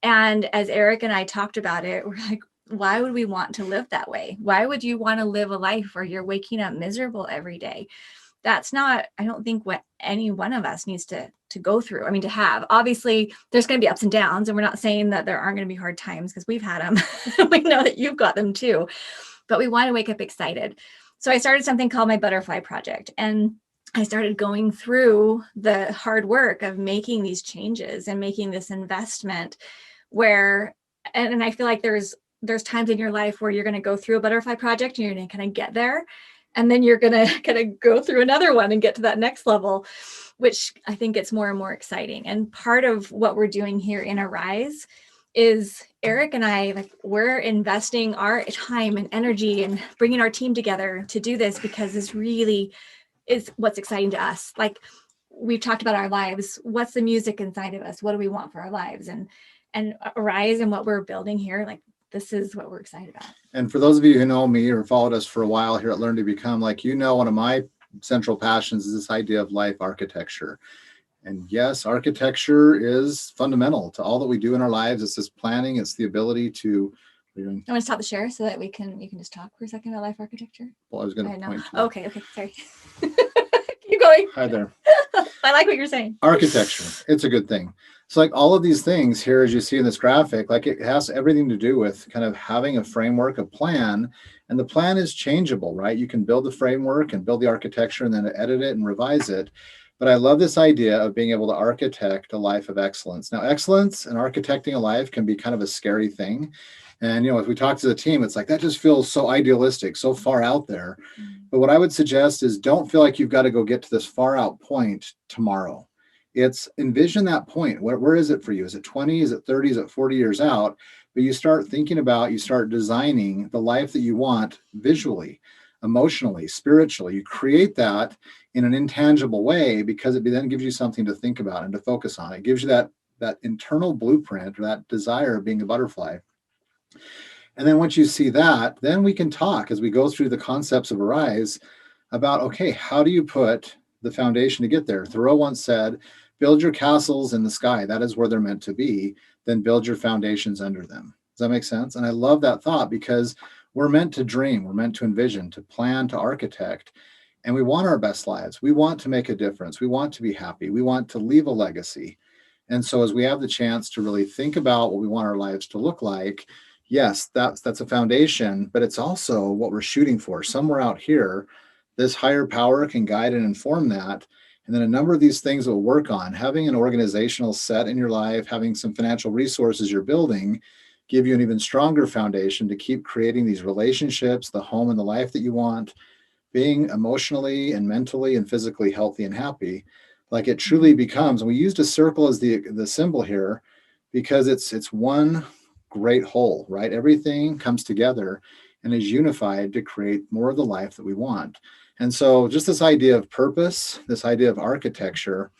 And as Eric and I talked about it, we're like, why would we want to live that way? Why would you want to live a life where you're waking up miserable every day? That's not, I don't think, what any one of us needs to go through. I mean, to have. Obviously, there's going to be ups and downs, and we're not saying that there aren't going to be hard times because we've had them. We know that you've got them too. But we want to wake up excited. So I started something called my Butterfly Project, and I started going through the hard work of making these changes and making this investment where, and I feel like there's times in your life where you're going to go through a butterfly project and you're going to kind of get there. And then you're going to kind of go through another one and get to that next level, which I think gets more and more exciting. And part of what we're doing here in Arise is Eric and I, like, we're investing our time and energy and bringing our team together to do this because this really is what's exciting to us. Like, we've talked about our lives. What's the music inside of us? What do we want for our lives? And Arise and what we're building here, like, this is what we're excited about. And for those of you who know me or followed us for a while here at LearnDoBecome, like, you know, one of my central passions is this idea of life architecture. And yes, architecture is fundamental to all that we do in our lives. It's this planning. It's the ability to. I want to stop the share so that you can just talk for a second about life architecture. Well, I was going to point to. Okay, sorry. Keep going. Hi there. I like what you're saying. Architecture. It's a good thing. So like all of these things here, as you see in this graphic, like it has everything to do with kind of having a framework, a plan, and the plan is changeable, right? You can build the framework and build the architecture and then edit it and revise it. But I love this idea of being able to architect a life of excellence. Now, excellence and architecting a life can be kind of a scary thing. And, you know, if we talk to the team, it's like, that just feels so idealistic, so far out there. But what I would suggest is don't feel like you've got to go get to this far out point tomorrow. It's envision that point. Where is it for you? Is it 20? Is it 30? Is it 40 years out? But you start thinking about, you start designing the life that you want visually, emotionally, spiritually. You create that in an intangible way because it then gives you something to think about and to focus on. It gives you that internal blueprint or that desire of being a butterfly. And then once you see that, then we can talk as we go through the concepts of Arise about, okay, how do you put the foundation to get there? Thoreau once said, build your castles in the sky. That is where they're meant to be. Then build your foundations under them. Does that make sense? And I love that thought because we're meant to dream, we're meant to envision, to plan, to architect, and we want our best lives. We want to make a difference. We want to be happy. We want to leave a legacy. And so as we have the chance to really think about what we want our lives to look like, yes, that's a foundation, but it's also what we're shooting for. Somewhere out here, this higher power can guide and inform that. And then a number of these things we'll work on. Having an organizational set in your life, having some financial resources you're building, give you an even stronger foundation to keep creating these relationships, the home and the life that you want, being emotionally and mentally and physically healthy and happy. Like it truly becomes, and we used a circle as the symbol here because it's one great whole, right? Everything comes together and is unified to create more of the life that we want. And so just this idea of purpose, this idea of architecture,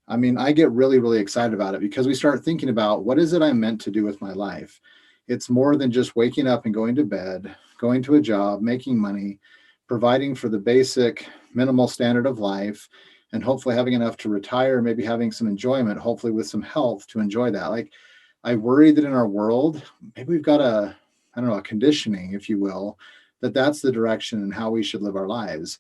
I mean, I get really, really excited about it because we start thinking about what is it I'm meant to do with my life? It's more than just waking up and going to bed, going to a job, making money, providing for the basic minimal standard of life, and hopefully having enough to retire, maybe having some enjoyment, hopefully with some health to enjoy that. Like I worry that in our world, maybe we've got a conditioning, if you will, that that's the direction and how we should live our lives.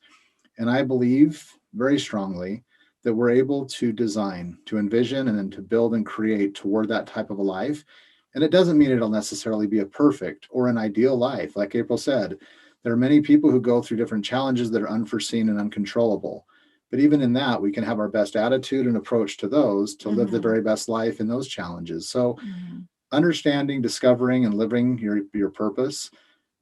And I believe very strongly that we're able to design, to envision, and then to build and create toward that type of a life. And it doesn't mean it'll necessarily be a perfect or an ideal life. Like April said, there are many people who go through different challenges that are unforeseen and uncontrollable. But even in that, we can have our best attitude and approach to those to live the very best life in those challenges. So understanding, discovering, and living your purpose,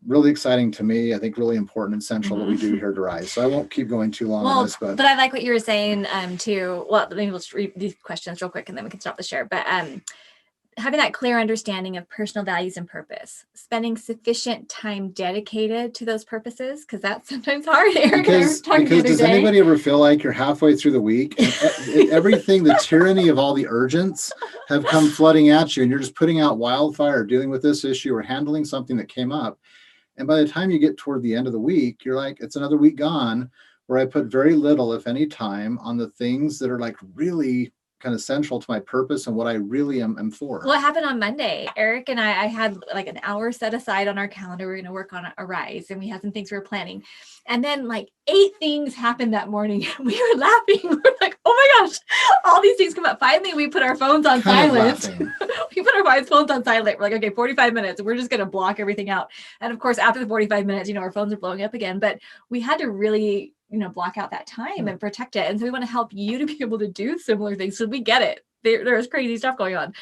really exciting to me. I think really important and central what we do here at Rise. So I won't keep going too long on this, but I like what you were saying too. Well, maybe we'll just read these questions real quick and then we can stop the share. But having that clear understanding of personal values and purpose, spending sufficient time dedicated to those purposes, because that's sometimes hard. Eric because does anybody ever feel like you're halfway through the week and everything, the tyranny of all the urgents have come flooding at you and you're just putting out wildfire, dealing with this issue or handling something that came up. And by the time you get toward the end of the week, you're like, it's another week gone where I put very little, if any, time on the things that are like really kind of central to my purpose and what I really am for. What happened on Monday? Eric and I had like an hour set aside on our calendar. We're going to work on a Rise and we had some things we were planning. And then like 8 things happened that morning. We were laughing. We were like, oh my gosh, all these things come up. Finally, we put our phones on silent. We put our phones on silent. We're like, okay, 45 minutes. We're just going to block everything out. And of course, after the 45 minutes, our phones are blowing up again. But we had to really block out that time and protect it. And so we want to help you to be able to do similar things. So we get it. There's crazy stuff going on.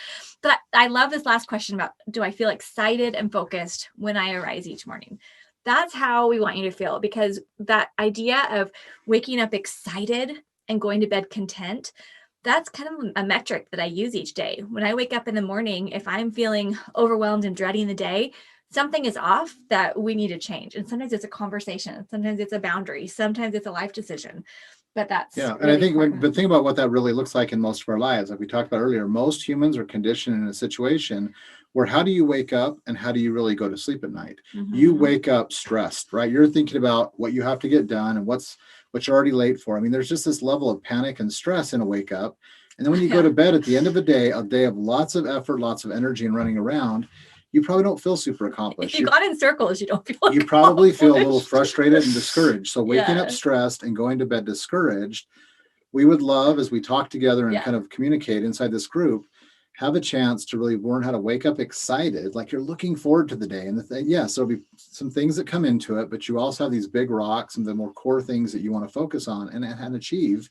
But I love this last question about, do I feel excited and focused when I arise each morning? That's how we want you to feel, because that idea of waking up excited and going to bed content, that's kind of a metric that I use each day. When I wake up in the morning, if I'm feeling overwhelmed and dreading the day, something is off that we need to change. And sometimes it's a conversation. Sometimes it's a boundary. Sometimes it's a life decision. But that's and I think but think about what that really looks like in most of our lives. Like we talked about earlier, most humans are conditioned in a situation where how do you wake up and how do you really go to sleep at night? You wake up stressed, right? You're thinking about what you have to get done and what you're already late for. I mean, there's just this level of panic and stress in a wake up. And then when you go to bed at the end of a day of lots of effort, lots of energy and running around, you probably don't feel super accomplished. If you got in circles, you don't feel You probably feel a little frustrated and discouraged. So waking up stressed and going to bed discouraged, we would love, as we talk together and kind of communicate inside this group, have a chance to really learn how to wake up excited, like you're looking forward to the day. And so there'll be some things that come into it, but you also have these big rocks and the more core things that you want to focus on and achieve.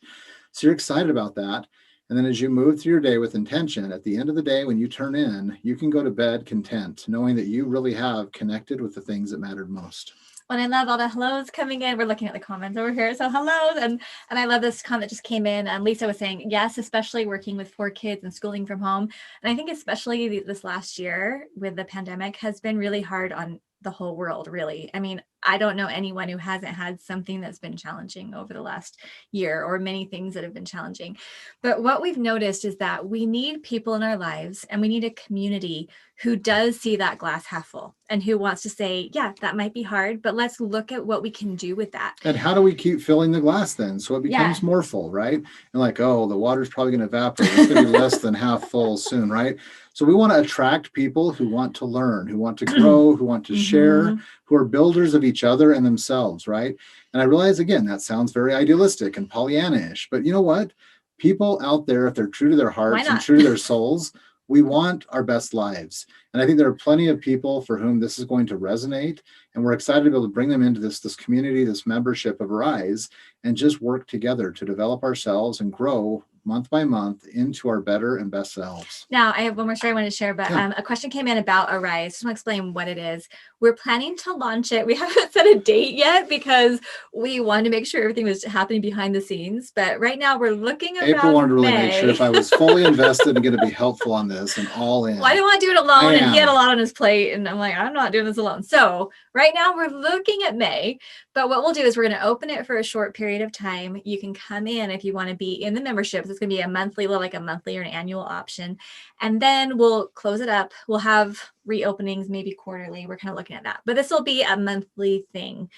So you're excited about that. And then as you move through your day with intention, at the end of the day, when you turn in, you can go to bed content, knowing that you really have connected with the things that mattered most. And I love all the hellos coming in. We're looking at the comments over here. So hellos. And I love this comment that just came in. And Lisa was saying, yes, especially working with 4 kids and schooling from home. And I think especially this last year with the pandemic has been really hard on the whole world, really. I mean, I don't know anyone who hasn't had something that's been challenging over the last year, or many things that have been challenging. But what we've noticed is that we need people in our lives, and we need a community who does see that glass half full and who wants to say, yeah, that might be hard, but let's look at what we can do with that. And how do we keep filling the glass then so it becomes Yeah. more full, right? And like, oh, the water's probably going to evaporate. It's going to be less than half full soon, right? So we want to attract people who want to learn, who want to grow, who want to share, who are builders of each other and themselves, right? And I realize, again, that sounds very idealistic and Pollyanna-ish, but you know what? People out there, if they're true to their hearts and true to their souls, we want our best lives. And I think there are plenty of people for whom this is going to resonate. And we're excited to be able to bring them into this community, this membership of Arise, and just work together to develop ourselves and grow month by month into our better and best selves. Now, I have one more story I wanted to share, but a question came in about Arise. Just want to explain what it is. We're planning to launch it. We haven't set a date yet because we wanted to make sure everything was happening behind the scenes. But right now we're looking at April wanted to really make sure if I was fully invested and going to be helpful on this and all in. Well, I didn't want to do it alone, and he had a lot on his plate, and I'm like, I'm not doing this alone. So right now we're looking at May, but what we'll do is we're going to open it for a short period of time. You can come in if you want to be in the memberships. It's going to be a monthly or an annual option. And then we'll close it up. We'll have reopenings maybe quarterly. We're kind of looking at that. But this will be a monthly thing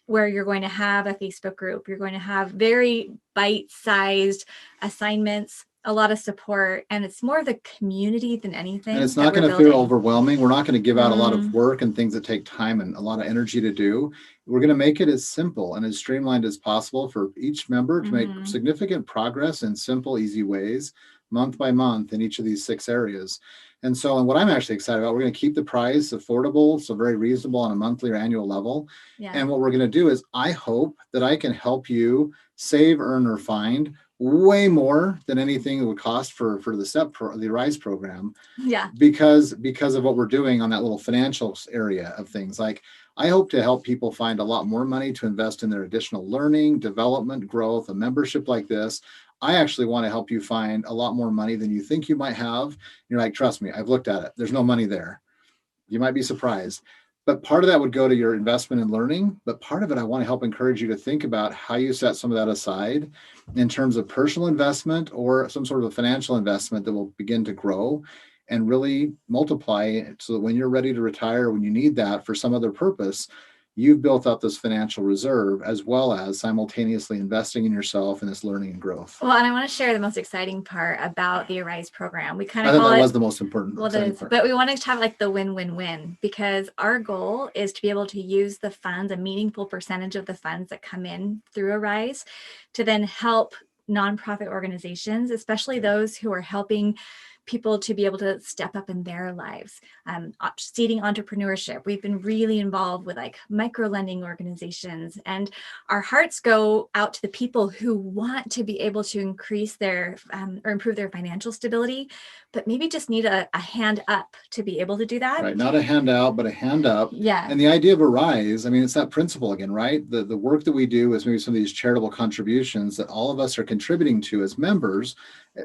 where you're going to have a Facebook group. You're going to have very bite-sized assignments, a lot of support, and it's more of the community than anything. And it's not going to feel overwhelming. We're not going to give out a lot of work and things that take time and a lot of energy to do. We're going to make it as simple and as streamlined as possible for each member to make significant progress in simple, easy ways, month by month in each of these 6 areas. And so, and what I'm actually excited about, we're going to keep the price affordable, so very reasonable on a monthly or annual level. Yeah. And what we're going to do is, I hope that I can help you save, earn, or find way more than anything it would cost for the Rise program. Yeah. Because of what we're doing on that little financial area of things. Like, I hope to help people find a lot more money to invest in their additional learning, development, growth. A membership like this, I actually want to help you find a lot more money than you think you might have. You're like, trust me, I've looked at it. There's no money there. You might be surprised. But part of that would go to your investment in learning. But part of it, I want to help encourage you to think about how you set some of that aside in terms of personal investment or some sort of a financial investment that will begin to grow and really multiply so that when you're ready to retire, when you need that for some other purpose, you've built up this financial reserve as well as simultaneously investing in yourself and this learning and growth. Well, and I want to share the most exciting part about the Arise program. We kind of I thought that was the most important. Well, that is, but we want to have like the win-win-win, because our goal is to be able to use the funds, a meaningful percentage of the funds that come in through Arise, to then help nonprofit organizations, especially those who are helping people to be able to step up in their lives, seeding entrepreneurship. We've been really involved with like micro lending organizations, and our hearts go out to the people who want to be able to increase their or improve their financial stability, but maybe just need a hand up to be able to do that. Right, not a handout, but a hand up. Yeah. And the idea of Arise, I mean, it's that principle again, right? The work that we do is maybe some of these charitable contributions that all of us are contributing to as members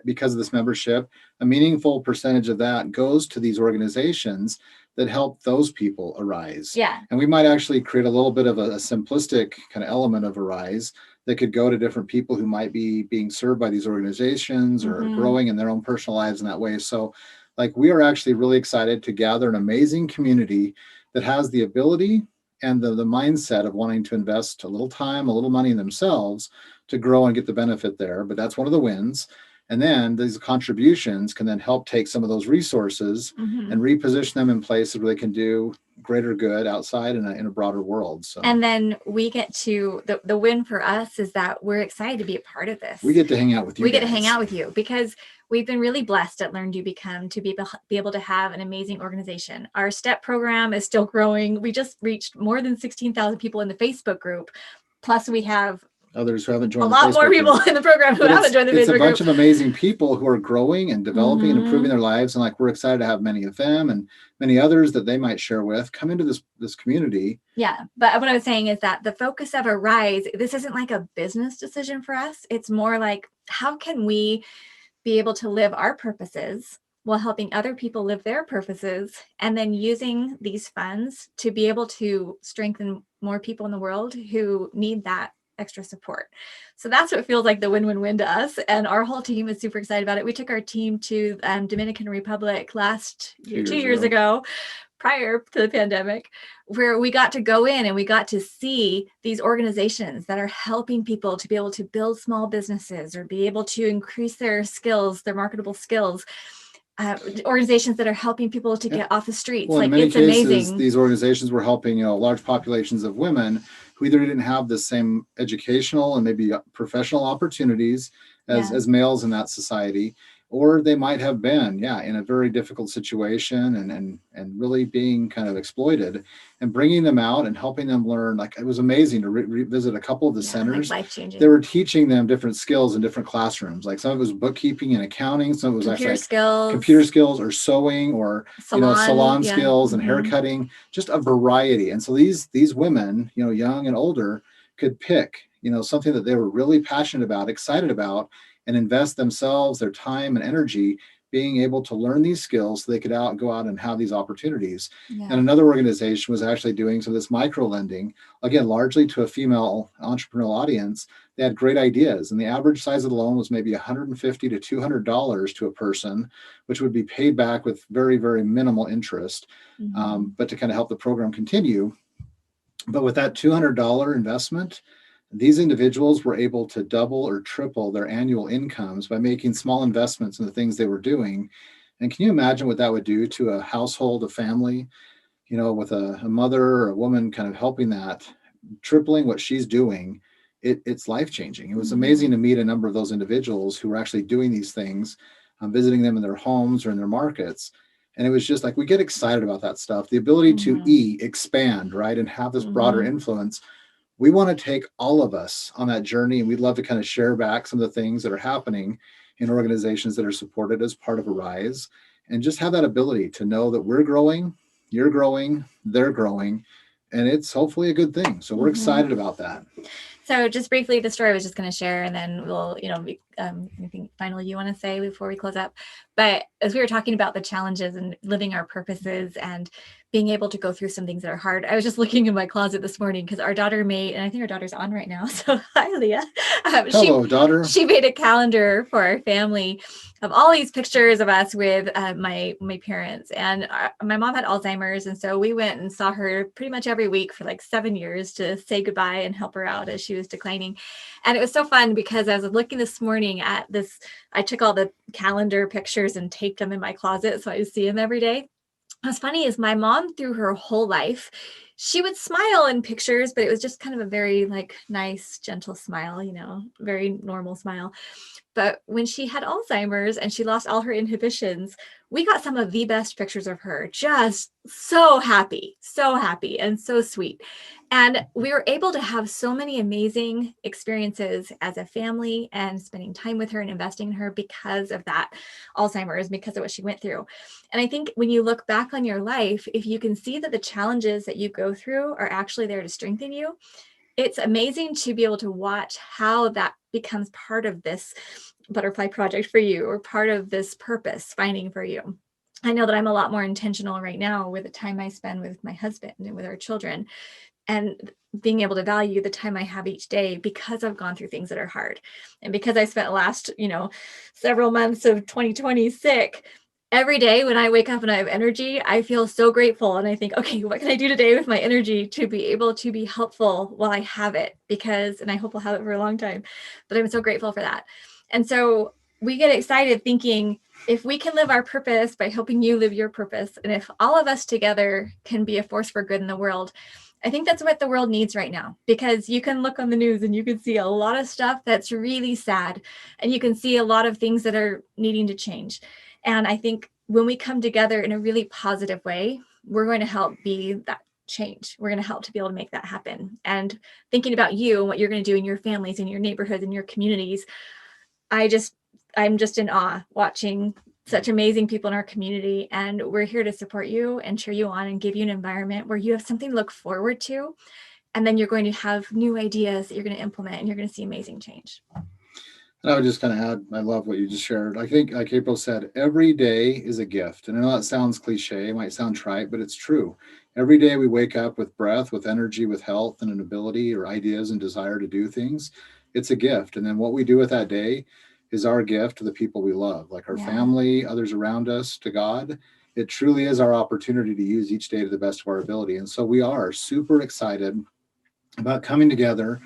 because of this membership. A meaningful percentage of that goes to these organizations that help those people arise. Yeah. And we might actually create a little bit of a simplistic kind of element of Arise that could go to different people who might be being served by these organizations or growing in their own personal lives in that way. So like, we are actually really excited to gather an amazing community that has the ability and the mindset of wanting to invest a little time, a little money in themselves to grow and get the benefit there. But that's one of the wins. And then these contributions can then help take some of those resources and reposition them in places where they can do greater good outside in a broader world. So, and then we get to the win for us is that we're excited to be a part of this. We get to hang out with you. We get to hang out with you because we've been really blessed at LearnDoBecome to be able to have an amazing organization. Our STEP program is still growing. We just reached more than 16,000 people in the Facebook group. Plus we have others who haven't joined a lot more people in the program who haven't joined the Facebook group. It's a bunch of amazing people who are growing and developing and improving their lives. And like, we're excited to have many of them and many others that they might share with come into this community. Yeah. But what I was saying is that the focus of Arise, this isn't like a business decision for us. It's more like, how can we be able to live our purposes while helping other people live their purposes, and then using these funds to be able to strengthen more people in the world who need that extra support. So that's what feels like the win-win-win to us. And our whole team is super excited about it. We took our team to Dominican Republic last year, 2 years ago, prior to the pandemic, where we got to go in and we got to see these organizations that are helping people to be able to build small businesses or be able to increase their skills, their marketable skills. Organizations that are helping people to get off the streets. Well, like, in many it's cases, amazing. These organizations were helping, large populations of women who either didn't have the same educational and maybe professional opportunities as males in that society, or they might have been, in a very difficult situation and really being kind of exploited, and bringing them out and helping them learn. Like, it was amazing to revisit a couple of the centers. Like life-changing. They were teaching them different skills in different classrooms. Like, some of it was bookkeeping and accounting, some of it was computer actually skills, computer skills or sewing or salon skills and hair cutting, just a variety. And so these women, young and older, could pick something that they were really passionate about, excited about, and invest themselves, their time and energy being able to learn these skills so they could go out and have these opportunities. And another organization was actually doing some of this micro lending, again, largely to a female entrepreneurial audience. They had great ideas, and the average size of the loan was maybe $150 to $200 to a person, which would be paid back with very, very minimal interest, but to kind of help the program continue. But with that $200 investment, these individuals were able to double or triple their annual incomes by making small investments in the things they were doing. And can you imagine what that would do to a household, a family, with a mother or a woman kind of helping that, tripling what she's doing? It's life-changing. It was amazing to meet a number of those individuals who were actually doing these things, visiting them in their homes or in their markets. And it was just like, we get excited about that stuff, the ability to expand, right, and have this broader influence. We want to take all of us on that journey, and we'd love to kind of share back some of the things that are happening in organizations that are supported as part of Arise, and just have that ability to know that we're growing, you're growing, they're growing, and it's hopefully a good thing. So we're excited about that. So just briefly, the story I was just going to share, and then we'll, anything final you want to say before we close up. But as we were talking about the challenges and living our purposes and being able to go through some things that are hard, I was just looking in my closet this morning because our daughter made, and I think our daughter's on right now. So hi, Leah. Hello, daughter. She made a calendar for our family of all these pictures of us with my parents. And my mom had Alzheimer's. And so we went and saw her pretty much every week for like 7 years to say goodbye and help her out as she was declining. And it was so fun because I was looking this morning at this, I took all the calendar pictures and taped them in my closet so I would see them every day. What's funny is my mom, through her whole life, she would smile in pictures, but it was just kind of a very nice, gentle smile, very normal smile. But when she had Alzheimer's and she lost all her inhibitions, we got some of the best pictures of her, just so happy and so sweet. And we were able to have so many amazing experiences as a family and spending time with her and investing in her because of that Alzheimer's, because of what she went through. And I think when you look back on your life, if you can see that the challenges that you go through are actually there to strengthen you, it's amazing to be able to watch how that becomes part of this butterfly project for you, or part of this purpose finding for you. I know that I'm a lot more intentional right now with the time I spend with my husband and with our children, and being able to value the time I have each day because I've gone through things that are hard. And because I spent the last, several months of 2020 sick, every day when I wake up and I have energy, I feel so grateful. And I think, okay, what can I do today with my energy to be able to be helpful while I have it? And I hope I'll have it for a long time, but I'm so grateful for that. And so we get excited thinking, if we can live our purpose by helping you live your purpose, and if all of us together can be a force for good in the world, I think that's what the world needs right now, because you can look on the news and you can see a lot of stuff that's really sad, and you can see a lot of things that are needing to change. And I think when we come together in a really positive way, we're going to help be that change. We're going to help to be able to make that happen. And thinking about you and what you're going to do in your families, in your neighborhoods, in your communities, I'm just in awe watching such amazing people in our community. And we're here to support you and cheer you on and give you an environment where you have something to look forward to. And then you're going to have new ideas that you're going to implement, and you're going to see amazing change. And I would just kind of add, I love what you just shared. I think, like April said, every day is a gift. And I know that sounds cliche, it might sound trite, but it's true. Every day we wake up with breath, with energy, with health, and an ability or ideas and desire to do things. It's a gift. And then what we do with that day is our gift to the people we love, like our family, others around us, to God. It truly is our opportunity to use each day to the best of our ability. And so we are super excited about coming together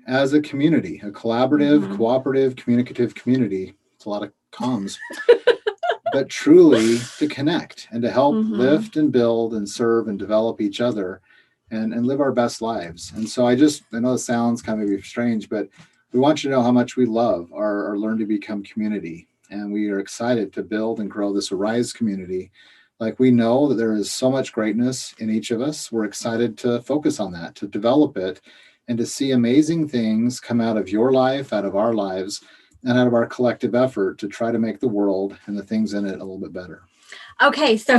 as a community, a collaborative, cooperative, communicative community. It's a lot of comms, but truly to connect and to help lift and build and serve and develop each other and live our best lives. And so I know it sounds kind of maybe strange, but we want you to know how much we love our Learn to Become community. And we are excited to build and grow this Arise community. Like, we know that there is so much greatness in each of us. We're excited to focus on that, to develop it, and to see amazing things come out of your life, out of our lives, and out of our collective effort to try to make the world and the things in it a little bit better. Okay, so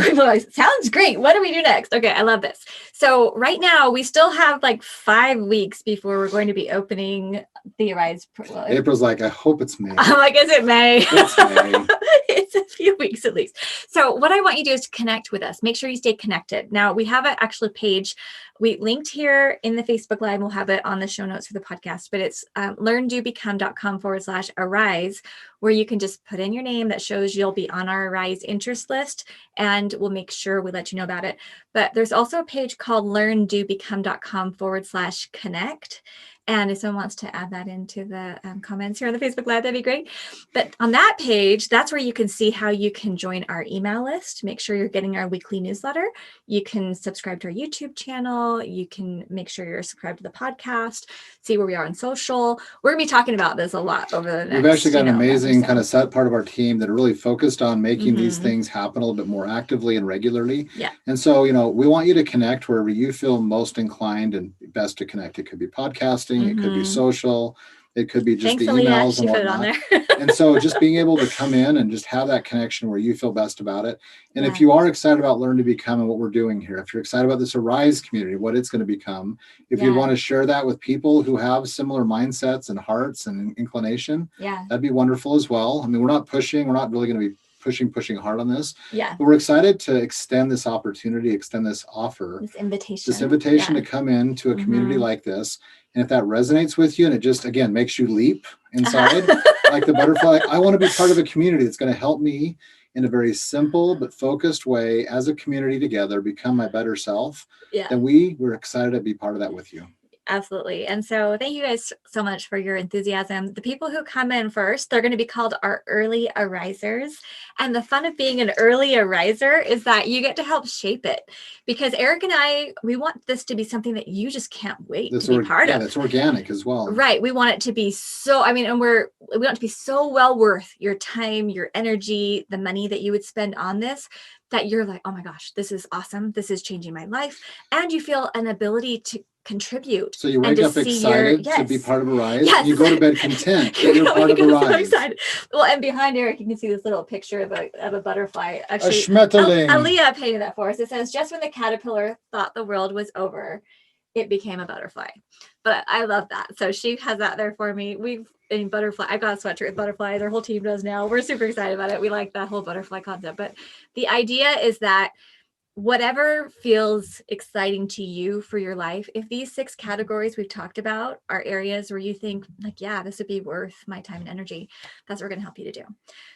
sounds great. What do we do next? Okay, I love this. So right now we still have like 5 weeks before we're going to be opening the Arise. April's like, I hope it's May. I'm like, is it May? It's May. It's a few weeks at least. So what I want you to do is connect with us. Make sure you stay connected. Now, we have an actual page. We linked here in the Facebook Live. We'll have it on the show notes for the podcast, but it's LearnDoBecome.com/Arise, where you can just put in your name. That shows you'll be on our Arise interest list, and we'll make sure we let you know about it. But there's also a page called LearnDoBecome.com/connect. And if someone wants to add that into the comments here on the Facebook Live, that'd be great. But on that page, that's where you can see how you can join our email list. Make sure you're getting our weekly newsletter. You can subscribe to our YouTube channel. You can make sure you're subscribed to the podcast, see where we are on social. We're going to be talking about this a lot over the next. We've actually got an amazing kind of set part of our team that are really focused on making these things happen a little bit more actively and regularly. Yeah. And so, we want you to connect wherever you feel most inclined and best to connect. It could be podcasting. It could be social. It could be just Thankfully, the emails and whatnot. Put it on there. And so just being able to come in and just have that connection where you feel best about it. And if you are excited about Learn to Become and what we're doing here, if you're excited about this Arise community, what it's going to become, if you want to share that with people who have similar mindsets and hearts and inclination, that'd be wonderful as well. I mean, we're not really going to be pushing hard on this. Yeah. But we're excited to extend this opportunity, extend this offer, this invitation to come in to a community like this. And if that resonates with you and it just, again, makes you leap inside, like the butterfly, I want to be part of a community that's going to help me in a very simple but focused way as a community together become my better self. Then we're excited to be part of that with you. Absolutely. And so thank you guys so much for your enthusiasm. The people who come in first, they're going to be called our early arisers. And the fun of being an early ariser is that you get to help shape it, because Eric and I, we want this to be something that you just can't wait to be part of. That's organic as well. Right. We want it to be so, and we want it to be so well worth your time, your energy, the money that you would spend on this, that you're like, oh my gosh, this is awesome. This is changing my life. And you feel an ability to contribute. So you wake up excited to be part of Arise. Yes. You go to bed content that you're part of Arise. So excited. Well, and behind Eric, you can see this little picture of a butterfly. Actually, a schmetterling. Aaliyah painted that for us. It says, just when the caterpillar thought the world was over, it became a butterfly. But I love that. So she has that there for me. I got a sweatshirt with butterflies. Our whole team does now. We're super excited about it. We like that whole butterfly concept. But the idea is that whatever feels exciting to you for your life, if these 6 categories we've talked about are areas where you think like, yeah, this would be worth my time and energy, that's what we're going to help you to do.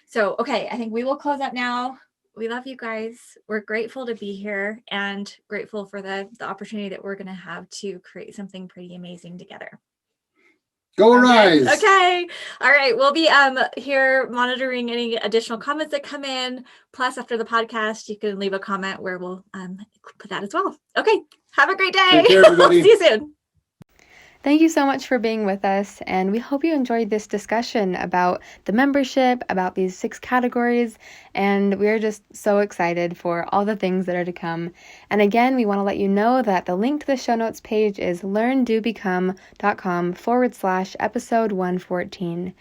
So, okay, I think we will close up now. We love you guys. We're grateful to be here and grateful for the opportunity that we're going to have to create something pretty amazing together. Go Arise. Okay. All right. We'll be here monitoring any additional comments that come in. Plus, after the podcast, you can leave a comment where we'll put that as well. Okay. Have a great day. Take care, everybody. See you soon. Thank you so much for being with us, and we hope you enjoyed this discussion about the membership, about these 6 categories, and we're just so excited for all the things that are to come. And again, we want to let you know that the link to the show notes page is LearnDoBecome.com/episode 114.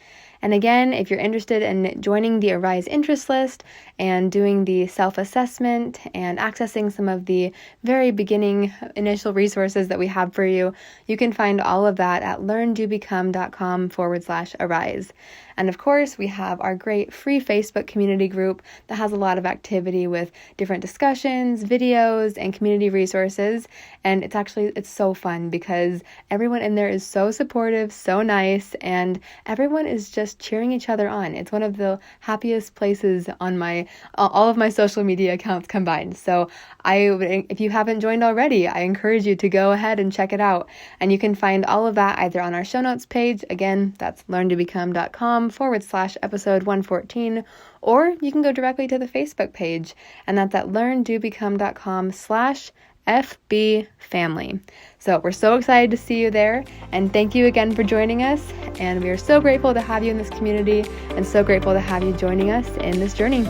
And again, if you're interested in joining the Arise interest list and doing the self-assessment and accessing some of the very beginning initial resources that we have for you, you can find all of that at LearnDoBecome.com/Arise. And of course, we have our great free Facebook community group that has a lot of activity with different discussions, videos, and community resources. And it's so fun because everyone in there is so supportive, so nice, and everyone is just cheering each other on. It's one of the happiest places on all of my social media accounts combined. So if you haven't joined already, I encourage you to go ahead and check it out. And you can find all of that either on our show notes page. Again, that's LearnDoBecome.com/episode 114, or you can go directly to the Facebook page, and that's at LearnDoBecome.com/FB family. So we're so excited to see you there, and thank you again for joining us. And we are so grateful to have you in this community and so grateful to have you joining us in this journey.